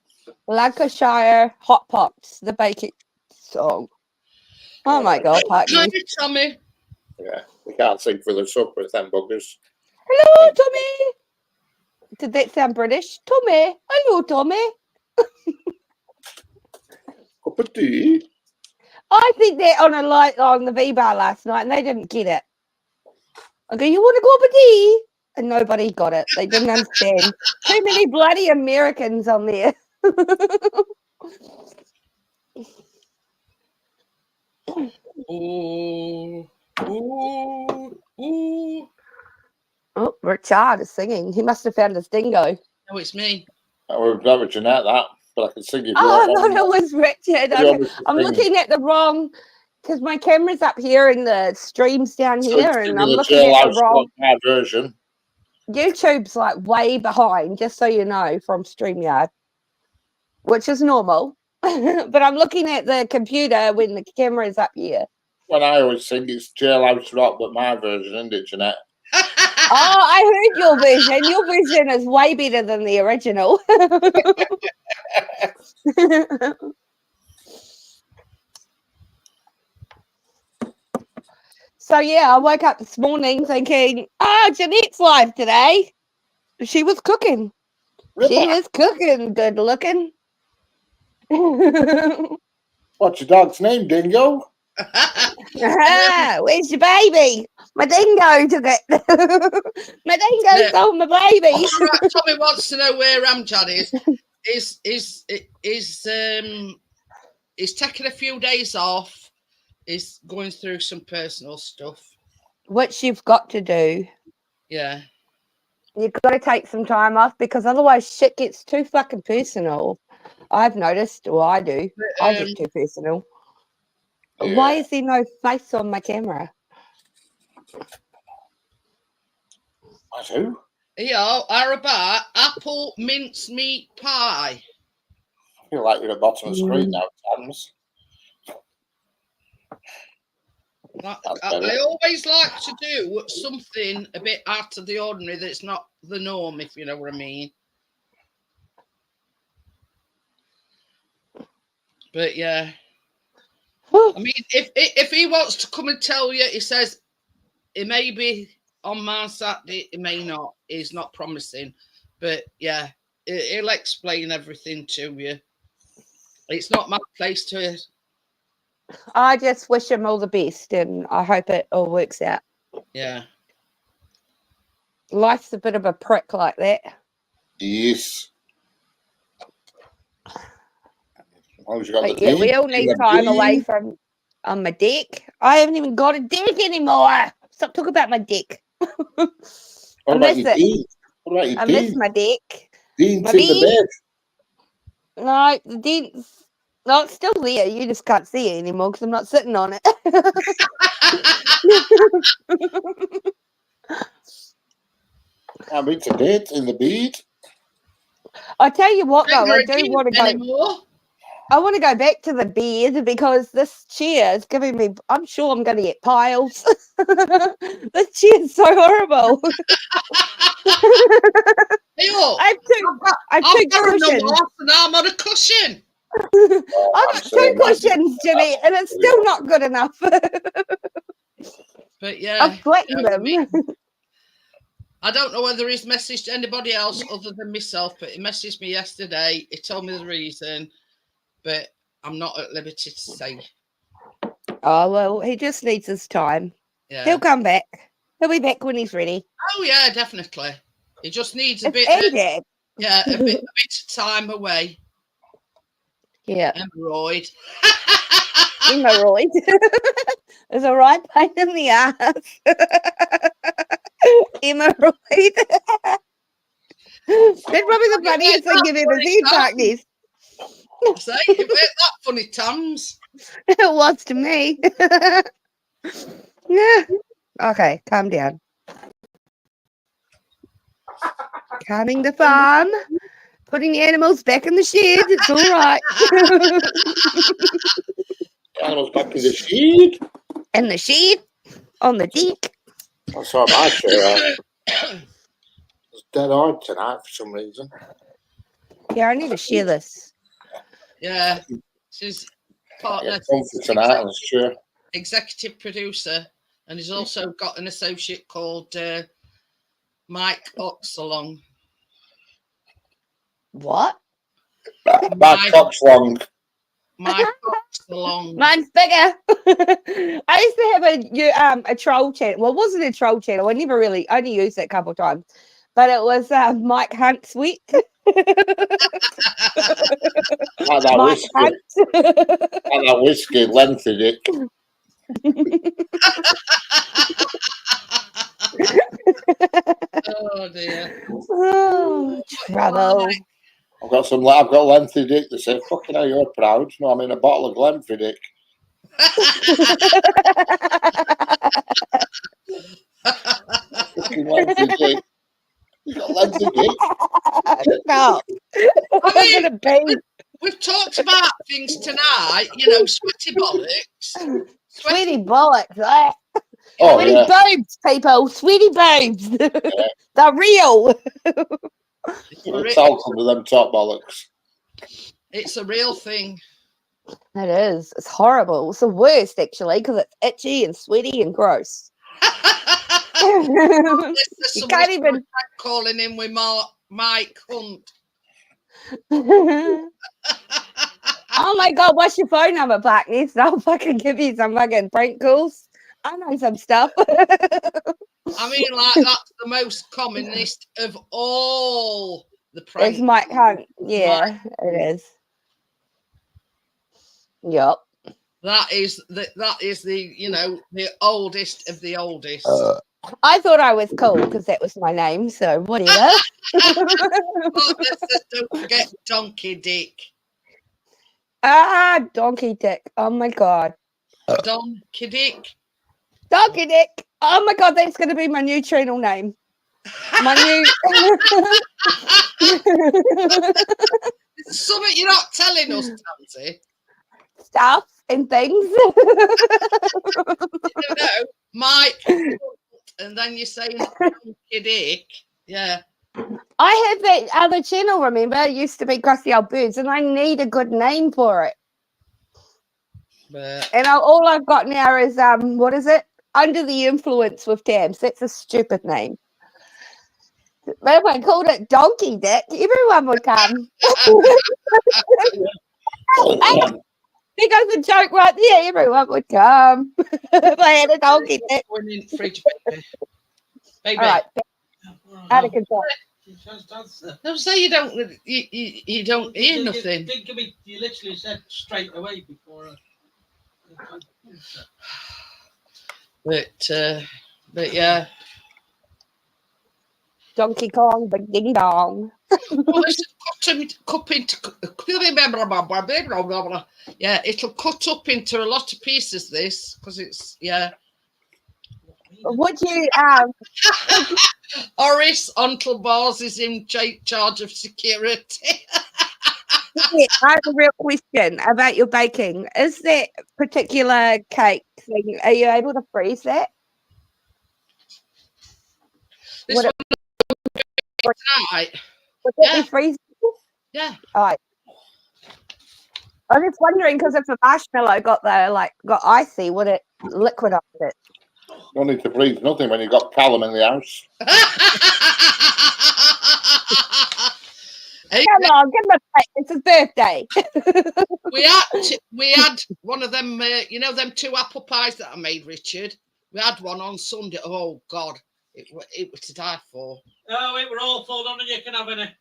C: Lancashire Hot Pots, the baking song. Oh my God,
A: Hi,
C: Parky.
A: Tommy.
D: Yeah, we can't sing for the supper with them buggers.
C: Hello, Tommy. Did that sound British? Tommy. Hello, Tommy.
D: Cup of tea.
C: I think they're on a light on the V-Bar last night and they didn't get it. I go, you want to go up a tea? And nobody got it. They didn't understand. Too many bloody Americans on there.
A: Ooh, ooh, ooh.
C: Oh, Richard is singing. He must have found his dingo.
A: No, it's me.
D: That was Jeanette, that. But I can sing if you
C: Oh, I
D: want.
C: thought it was Richard. I'm looking at the wrong, because my camera's up here and the stream's down here, and I'm looking at the wrong
D: version.
C: YouTube's like way behind, just so you know, from StreamYard, which is normal. But I'm looking at the computer when the camera is up here.
D: When I always sing, it's Jailhouse Rock, but my version, isn't it, Jeanette?
C: Oh, I heard your version. Your version is way better than the original. So yeah, I woke up this morning thinking, Jeanette's live today. She was cooking. She was cooking, good looking.
D: What's your dog's name, Dingo?
C: Where's your baby? My dingo took it. My dingo stole my baby.
A: All right, Tommy wants to know where Amjad is taking a few days off. Is going through some personal stuff.
C: Which you've got to do.
A: Yeah.
C: You've got to take some time off because otherwise shit gets too fucking personal. I've noticed, or I do. I get too personal. Yeah. Why is there no face on my camera?
D: What, who?
A: Yeah, Araba, apple mincemeat pie.
D: I feel like you're at the bottom of the screen now, Tams.
A: I always like to do something a bit out of the ordinary that's not the norm, if you know what I mean. But yeah, I mean, if he wants to come and tell you, he says it may be on my Saturday, it may not. He's not promising, but yeah, he'll explain everything to you. It's not my place to.
C: I just wish him all the best, and I hope it all works out.
A: Yeah.
C: Life's a bit of a prick like that.
D: Yes.
C: But yeah, we all need time away from my dick. I haven't even got a dick anymore. Stop talking about my dick.
D: What about your dick?
C: I miss my dick.
D: Dean's in the bed.
C: No, the dent's no, it's still there. You just can't see it anymore because I'm not sitting on it.
D: I mean, it's a bed in the bed.
C: I tell you what, though, I do want to go. Anymore. I want to go back to the bed because this chair is giving me. I'm sure I'm going to get piles. This chair is so horrible.
A: I've two cushions. And I'm on a cushion.
C: I've got two cushions, Jimmy, and it's still not good enough.
A: But yeah,
C: I've flattened them.
A: I don't know whether he's messaged anybody else other than myself, but he messaged me yesterday. He told me the reason, but I'm not at liberty to say. Oh, well, he just needs his time. Yeah. He'll come back. He'll be back when he's ready. Oh, yeah, definitely. He just needs a bit of time away. Yeah. Hemorrhoid. Hemorrhoid. It's a right pain in the ass. Hemorrhoid. That's probably the funniest thing you've ever seen, Parkneys. Say, it weren't that funny, Tams. It was to me. Yeah. Okay, calm down. Calming the farm. Putting the animals back in the shed. It's all right.
D: Animals back in the shed.
C: In the shed. On the deck.
D: I saw my chair. It's dead hard tonight for some reason.
C: Yeah, I need to share this.
A: Yeah, she's partner,
D: Tonight, I'm sure.
A: executive producer, and he's also got an associate called Mike Oxalong.
C: What?
D: My cock's long.
A: Mike Oxalong.
C: Mine's bigger. I used to have a troll channel. Well, it wasn't a troll channel. I never really only used it a couple of times, but it was Mike Hunt Sweet.
D: Like that
C: Mike
D: whiskey.
C: Hunt.
D: Like that whiskey, lengthy dick.
A: Oh dear.
C: Oh, trouble.
D: I've got lengthy dick. They say, fucking hell, you're proud. No, I'm in a bottle of Glenfiddich. Fucking lengthy dick. You got lengthy dick.
C: No.
A: I mean,
C: I'm gonna
A: we've talked about things tonight, you know, sweaty bollocks.
C: Sweetie bollocks.
D: Oh,
C: Sweetie
D: yeah.
C: boobs, people. Sweetie boobs. They're real.
D: It's out under them top bollocks.
A: It's a real thing.
C: It is. It's horrible. It's the worst, actually, because it's itchy and sweaty and gross. You can't even
A: calling him with Mike Hunt.
C: Oh my God, what's your phone number, Blackness? I'll fucking give you some fucking prank calls. I know some stuff.
A: I mean, like, that's the most commonest of all the pranks.
C: It's Mike Hunt. Yeah, it is. Yep.
A: That is the you know, the oldest of the oldest.
C: I thought I was cool because that was my name, so whatever.
A: Don't forget Donkey Dick.
C: Donkey Dick. Oh my God.
A: Donkey Dick.
C: Donkey Dick. Oh my God, that's going to be my new channel name. My new.
A: Something you're not telling us, Tansy.
C: Stuff and things.
A: You know, Mike, and then you're saying Donkey Dick. Yeah.
C: I had that other channel, remember? It used to be Crusty Old Birds, and I need a good name for it.
A: But
C: and all I've got now is, what is it? Under the Influence with Tabs. That's a stupid name. But if I called it Donkey Dick, everyone would come. There goes a joke right there. Everyone would come if I had a donkey dick.
A: in fridge, baby. Baby.
C: All right. Out of control.
A: No, say you don't hear nothing.
B: Think of it, you literally said straight away before.
A: But yeah.
C: Donkey Kong, big ding dong.
A: Well, yeah, it'll cut up into a lot of pieces. This because it's
C: Would you
A: Horace Uncle Bars is in charge of security.
C: I have a real question about your baking. Is that particular cake thing, are you able to freeze that?
A: This
C: Would
A: one tonight.
C: Would that be freezable?
A: Yeah.
C: All right. I was just wondering because if the marshmallow got icy, would it liquidize it?
D: No need to freeze nothing when you've got Callum in the house.
C: Come on, give him a break. It's his birthday.
A: we had one of them, you know, them 2 apple pies that I made, Richard. We had one on Sunday. Oh God, it was to die for.
B: Oh, it were all full on, and you can have any.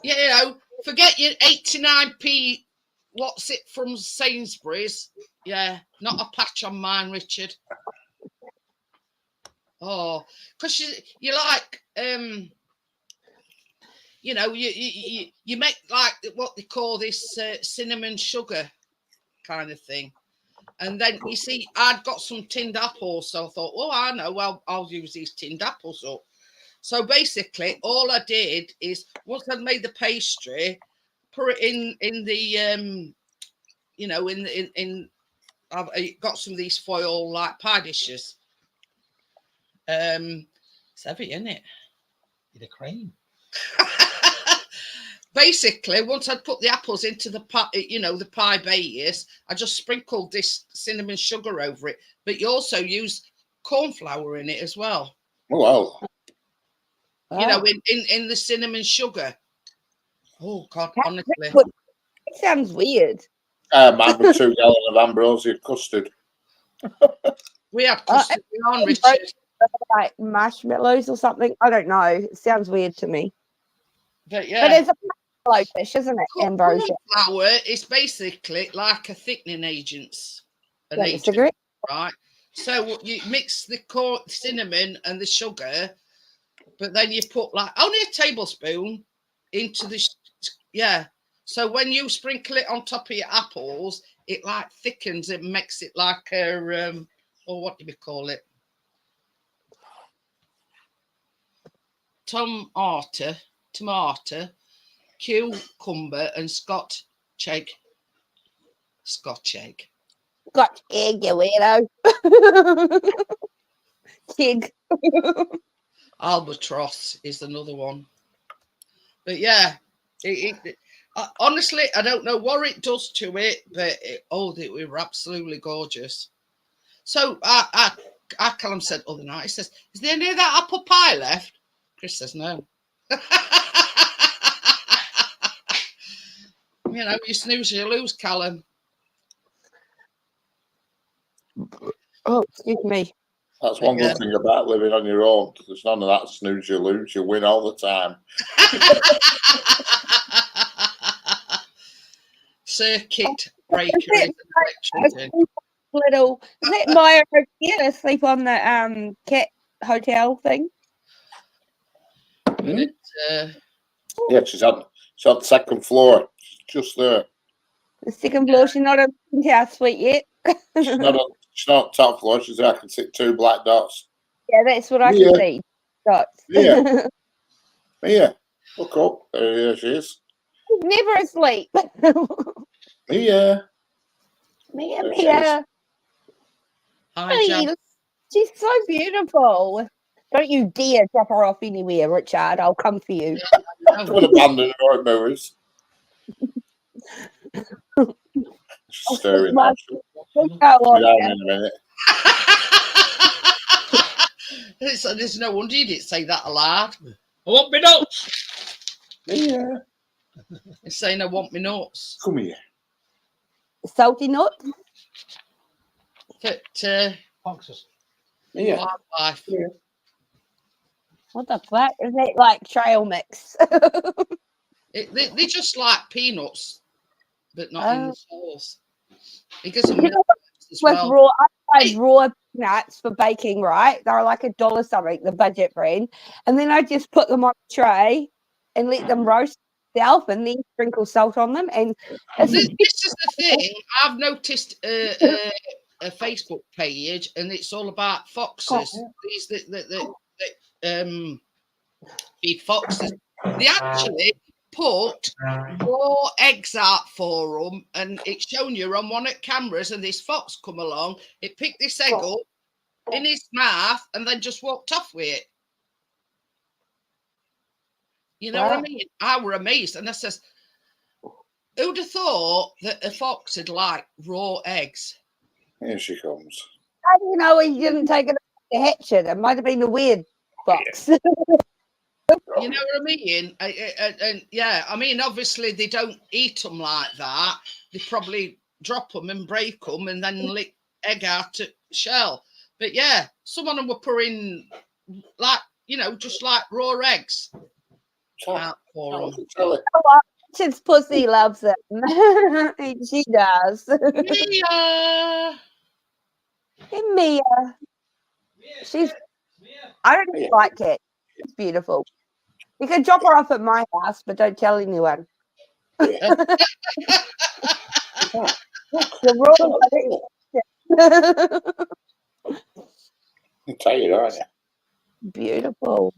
A: You know, forget your 89p. What's it from Sainsbury's? Yeah, not a patch on mine, Richard. Oh, because you like, you know, you make like what they call this cinnamon sugar kind of thing. And then you see, I'd got some tinned apples, so I thought, well, I know, well, I'll use these tinned apples up. So basically, all I did is once I'd made the pastry, put it in the you know, in I've got some of these foil like pie dishes. It's heavy, isn't it?
B: You're the cream.
A: basically, once I'd put the apples into the pie, the pie base, I just sprinkled this cinnamon sugar over it. But you also use corn flour in it as well.
D: Oh, well.
A: In the cinnamon sugar. Oh God, honestly,
C: It sounds weird.
D: Man with 2 gallons of ambrosia custard.
A: we had custard on, Richard.
C: Like marshmallows or something. I don't know. It sounds weird to me.
A: But yeah,
C: But it's a marshmallow dish, isn't it? Ambrosia.
A: Corn flour is basically like a thickening agent,
C: Disagree?
A: right? So you mix the cinnamon and the sugar, but then you put like only a tablespoon into the So when you sprinkle it on top of your apples, it like thickens it, makes it like a or what do we call it? Tomato, cucumber, and Scotch egg. Scotch egg,
C: you weirdo. Kid.
A: albatross is another one. But yeah, honestly, I don't know what it does to it, but they were absolutely gorgeous. So Callum said the other night, he says, "Is there any of that apple pie left?" Chris says, "No." You snooze, you lose, Callum.
C: Oh, excuse me.
D: That's one good thing about living on your own. There's none of that snooze, you lose. You win all the time.
A: Circuit breaker.
C: Little, is that Maya asleep on the cat hotel thing?
D: Yeah, she's on the second floor. She's just there.
C: The second floor. She's not on the house suite yet.
D: She's not top floor. She's there. I can see 2 black dots.
C: Yeah, that's what I can see. Dots.
D: Yeah. Mia, look up. There she is.
C: She's never asleep.
D: Mia.
C: Mia. Hi, she's so beautiful. Don't you dare drop her off anywhere, Richard. I'll come for you.
D: Don't abandon her at movies. She's staring at you. Be down in a minute.
A: There's no wonder you didn't say that aloud.
B: I want me nuts.
D: Yeah.
A: He's saying I want me nuts.
D: Come here.
C: Salty nuts?
A: But
B: Foxes.
D: Yeah.
A: Wildlife.
D: Yeah.
C: What the fuck? Is that like trail mix?
A: They just like peanuts, but not in the sauce. Because of milk as well.
C: Raw, I tried raw peanuts for baking, right? They're like $1 something, the budget brand. And then I just put them on a tray and let them roast themselves and then sprinkle salt on them. And
A: this is the thing. I've noticed a Facebook page, and it's all about foxes. These that feed foxes. They actually put raw eggs out for them, and it's shown you on one at cameras. And this fox come along, it picked this egg up in his mouth, and then just walked off with it. You know what I mean? I were amazed, and I says, "Who'd have thought that a fox would like raw eggs?"
D: Here she comes.
C: How do you know he didn't take it to hatch it? It might have been a weird fox.
A: You know what I mean? And yeah, I mean, obviously they don't eat them like that. They probably drop them and break them and then lick egg out of shell. But yeah, some of them were putting like, just like raw eggs out for them.
C: Since pussy loves it. She does.
A: Mia.
C: Hey, Mia. I don't even like it. It's beautiful. You can drop her off at my house, but don't tell anyone.
D: You're tired, aren't you?
C: Beautiful.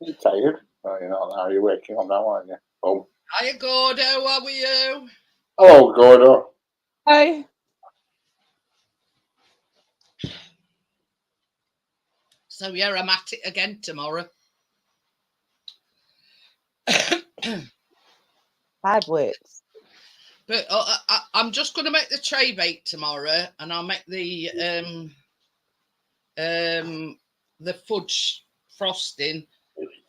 D: You're tired? Oh, you're not now. You're waking up now, aren't you? Oh.
A: Hiya, Gordo. How are you?
D: Hello, Gordo.
C: Hi.
A: So yeah, I'm at it again tomorrow.
C: Hard works.
A: But I'm just going to make the tray bake tomorrow, and I'll make the fudge frosting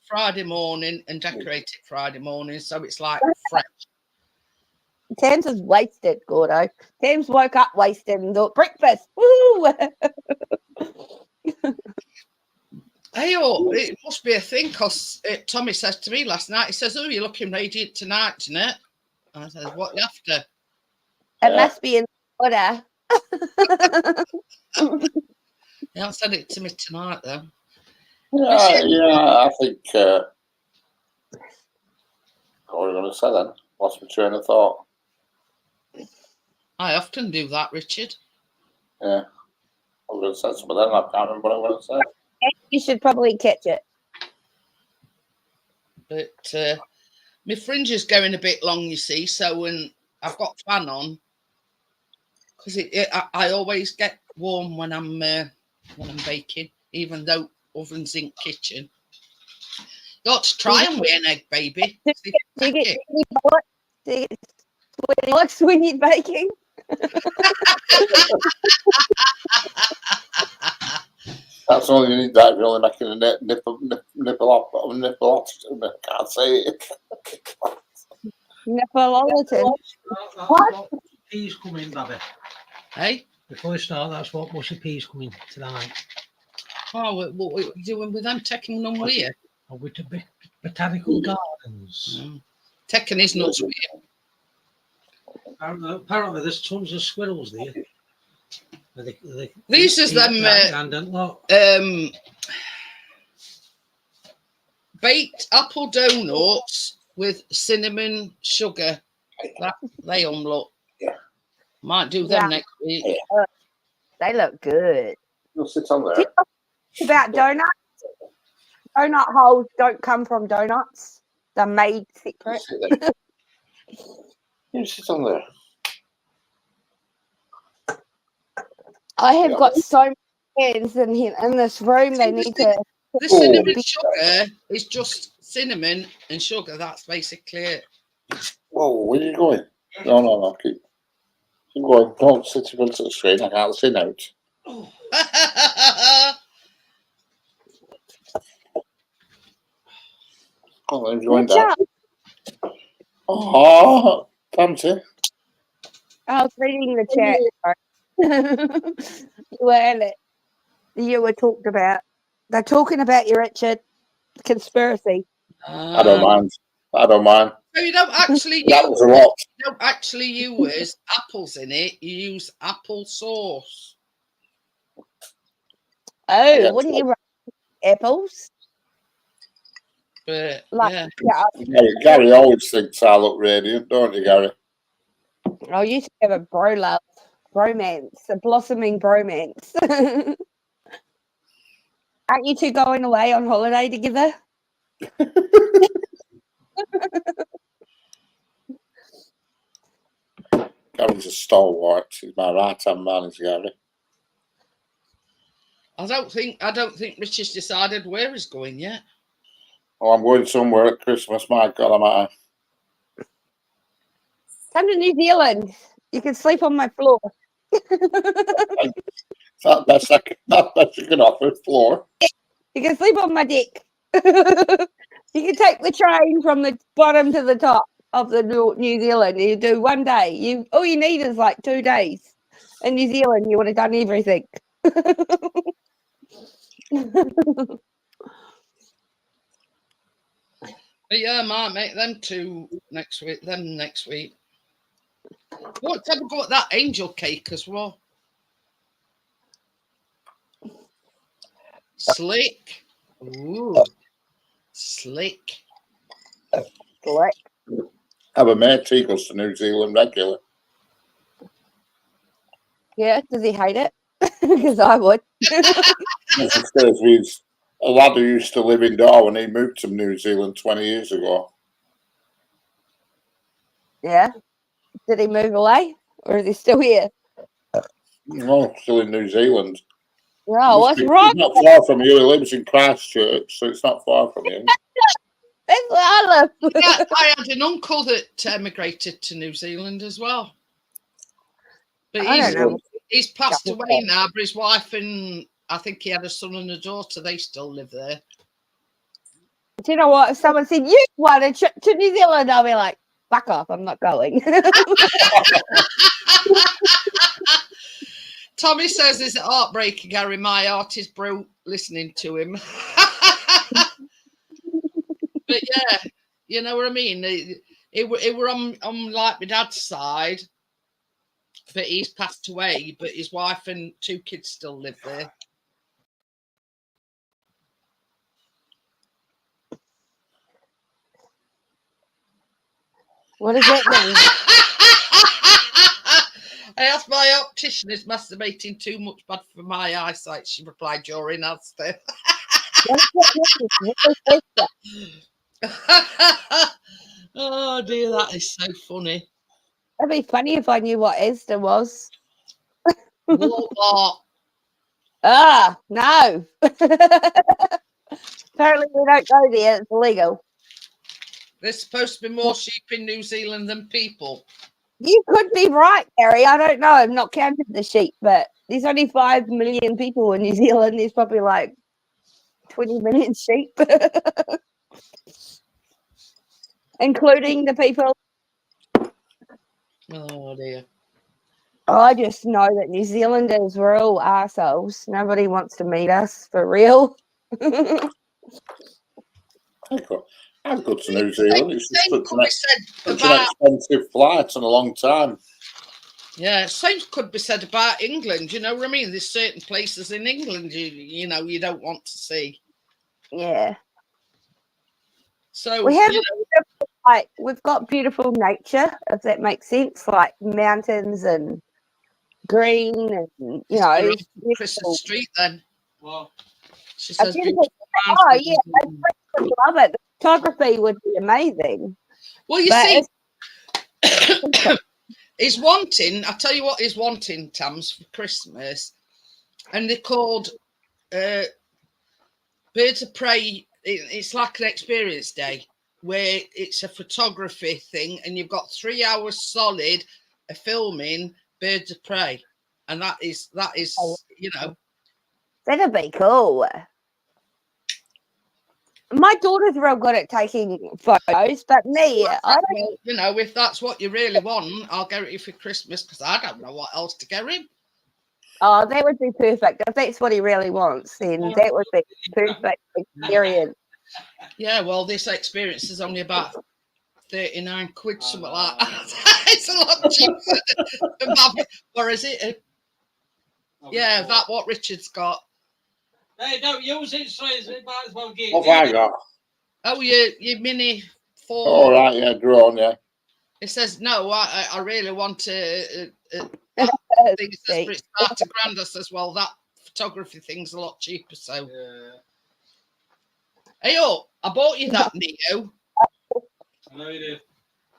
A: Friday morning and decorate it Friday morning, so it's like fresh.
C: Thames is wasted, Gordo. Thames woke up wasted and thought breakfast. Woo!
A: Hey, oh, it must be a thing, because Tommy says to me last night, he says, "Oh, you're looking radiant tonight, Jeanette." And I said, "What you after?"
C: It must be in order.
A: He hasn't said it to me tonight, though.
D: Yeah, I think. What were you going to say then? Lost my train of thought.
A: I often do that, Richard.
D: Yeah. I was going to say something then, I can't remember what I was going to say.
C: You should probably catch it.
A: But my fringe is going a bit long, you see, so when I've got fan on, because I always get warm when I'm baking, even though oven's in kitchen. You got to try and weigh an egg, baby.
C: Do you get bullocks when you're baking?
D: That's all you need. That really making a nipple off. I can't say it.
C: Nippleologist.
B: What? Peas coming, Babby.
A: Hey?
B: Before we start, that's what mushy peas coming tonight.
A: Oh, what are you doing with them? Taking them with you?
B: Oh, with the botanical gardens.
A: Taking his nuts with you.
B: Apparently, there's tons of squirrels there.
A: These is them baked apple donuts with cinnamon sugar. They look.
D: Yeah.
A: Might do them next week.
C: Yeah. They look good.
D: You'll sit on there.
C: About donuts. Donut holes don't come from donuts. They're made separate.
D: You sit on there.
C: I have got so many hands in this room. They need to.
A: The cinnamon sugar is just cinnamon and sugar. That's basically it.
D: Whoa, where are you going? No. Keep going. Don't sit in front of the screen. I can't see out. Oh, I'm going down. Oh, fancy.
C: I was reading the chat. You were talked about. They're talking about you, Richard. Conspiracy.
D: I don't mind. So
A: you don't actually
D: that was a lot.
A: You don't actually use apples in it. You use apple sauce.
C: Oh, wouldn't you write apples?
A: But
D: Gary always thinks I look radiant, don't you, Gary?
C: Oh, you should have a bromance, a blossoming bromance. Aren't you two going away on holiday together?
D: Gary's a stalwart. He's my right-hand man, is Gary.
A: I don't think Richard's decided where he's going yet.
D: Oh, I'm going somewhere at Christmas. My God, am I?
C: Come to New Zealand. You can sleep on my floor.
D: That best you can offer, floor.
C: You can sleep on my deck. You can take the train from the bottom to the top of the New Zealand. You do one day. All you need is like 2 days. In New Zealand, you would have done everything.
A: But yeah, I might make them next week. What have we got that angel cake as well? Slick. Ooh. Slick.
C: Slick.
D: Have a mate who goes to New Zealand regular.
C: Yeah, does he hate it? Because I would.
D: A lad who used to live in Darwin, he moved to New Zealand 20 years ago.
C: Yeah. Did he move away? Or is he still here?
D: No, still in New Zealand.
C: No, what's wrong?
D: He's not far from you. He lives in Christchurch, so it's not far from you.
C: That's where I live.
A: Yeah, I had an uncle that emigrated to New Zealand as well. But
C: I don't know.
A: he's passed away now, but his wife and I think he had a son and a daughter, they still live there.
C: Do you know what? If someone said, you want a trip to New Zealand, I'll be like, fuck off, I'm not going.
A: Tommy says, is it heartbreaking, Gary? My heart is broke listening to him. But yeah, you know what I mean? It were on like my dad's side, but he's passed away, but his wife and 2 kids still live there.
C: What does that mean?
A: I asked my optician, is masturbating too much bad for my eyesight? She replied, you're in Asda. Oh dear, that is so funny.
C: That'd be funny if I knew what Asda was.
A: Walmart.
C: Ah, no. Apparently we don't go there, it's illegal.
A: There's supposed to be more sheep in New Zealand than people.
C: You could be right, Gary. I don't know. I've not counted the sheep, but there's only 5 million people in New Zealand. There's probably like 20 million sheep, including the people.
A: Oh dear.
C: I just know that New Zealanders were all arseholes. Nobody wants to meet us for real.
D: I'd go to New Zealand. It's just
A: Same could be said
D: such an
A: about,
D: expensive flight and a long time.
A: yeah, same could be said about England. You know what I mean? There's certain places in England you know you don't want to see.
C: Yeah.
A: So
C: We have
A: you know,
C: like we've got beautiful nature, if that makes sense, like mountains and green and you know.
A: you're off
C: beautiful.
A: Christmas Street then.
B: Well,
A: She
C: A
A: says,
C: beautiful- oh yeah, I would love it. The photography would be amazing.
A: well, you
C: But
A: see,
C: it's-
A: he's wanting. I tell you what, he's wanting Tams for Christmas, and they're called Birds of Prey. It's like an experience day where it's a photography thing, and you've got 3 hours solid of filming Birds of Prey, and that is you know.
C: That'd be cool. My daughter's real good at taking photos, but me, I don't.
A: Well, you know, if that's what you really want, I'll get it you for Christmas because I don't know what else to get him.
C: Oh, that would be perfect. If that's what he really wants, then that would be perfect experience.
A: Yeah, well, this experience is only about 39 quid, something like that. It's a lot cheaper than that. Or is it? Yeah, that what Richard's got.
B: They don't use it, so it might as well get.
D: What have I got?
A: Oh, your mini 4.
D: Oh, right, yeah, drone, yeah.
A: It says, no, I really want to. That thing says, but it's about $1,000. I says, well, that photography thing's a lot cheaper. So, hey, oh, I bought you that Neo.
B: I know you did.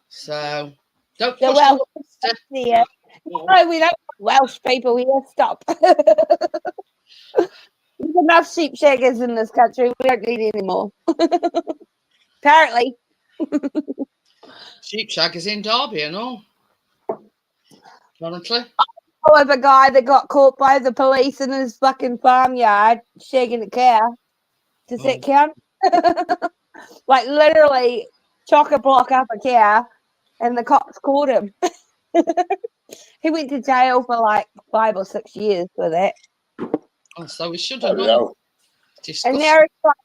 A: So, don't
C: The
A: push
C: Welsh,
A: the
C: yeah. No, we don't want Welsh people here. Stop. There's enough sheep shaggers in this country. We don't need any more. Apparently.
A: sheep shaggers in Derby and all. Apparently.
C: I know of a guy that got caught by the police in his fucking farmyard shagging a cow. Does that count? Like literally chock a block up a cow and the cops caught him. He went to jail for like 5 or 6 years for that.
A: Oh, so we should have
D: Bloody
A: known.
D: hell.
C: And now he's like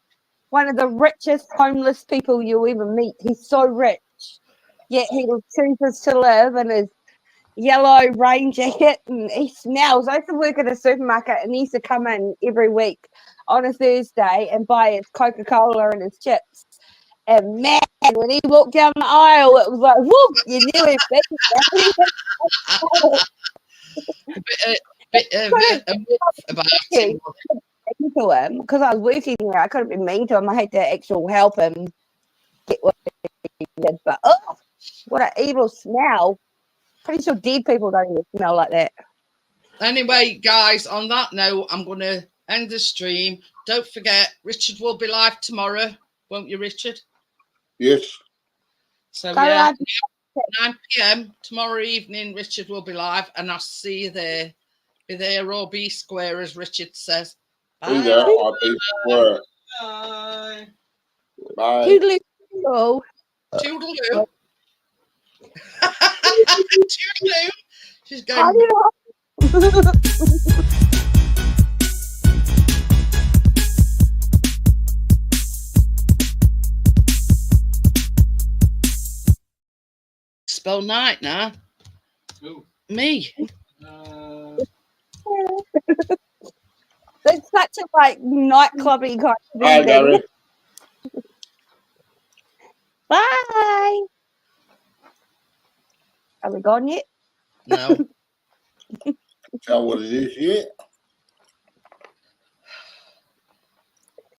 C: one of the richest homeless people you'll ever meet. He's so rich, yet he chooses to live in his yellow rain jacket and he smells. I used to work at a supermarket and he used to come in every week on a Thursday and buy his Coca-Cola and his chips. And man, when he walked down the aisle, it was like, whoop, you knew him.
A: About him.
C: To him because I was working there. I couldn't be mean to him. I had to actually help him get what he did. But oh, what an evil smell. Pretty sure dead people don't even smell like that.
A: Anyway, guys, on that note, I'm going to end the stream. Don't forget, Richard will be live tomorrow, won't you, Richard?
D: Yes.
A: So
C: Go
A: yeah,
C: live.
A: 9 p.m. tomorrow evening, Richard will be live, and I'll see you there. Be there or be square, as Richard says.
D: Be there.
A: Bye.
D: I'll be square.
B: Bye.
D: Bye.
C: Toodaloo.
A: Toodaloo. Toodaloo. She's going.
C: Adios.
A: Spell night now.
B: Ooh.
A: Me.
C: It's such a like nightclubby kind of
D: Bye,
C: ending.
D: Gary.
C: Bye. Are we gone yet?
A: No.
D: Tell what it is yet.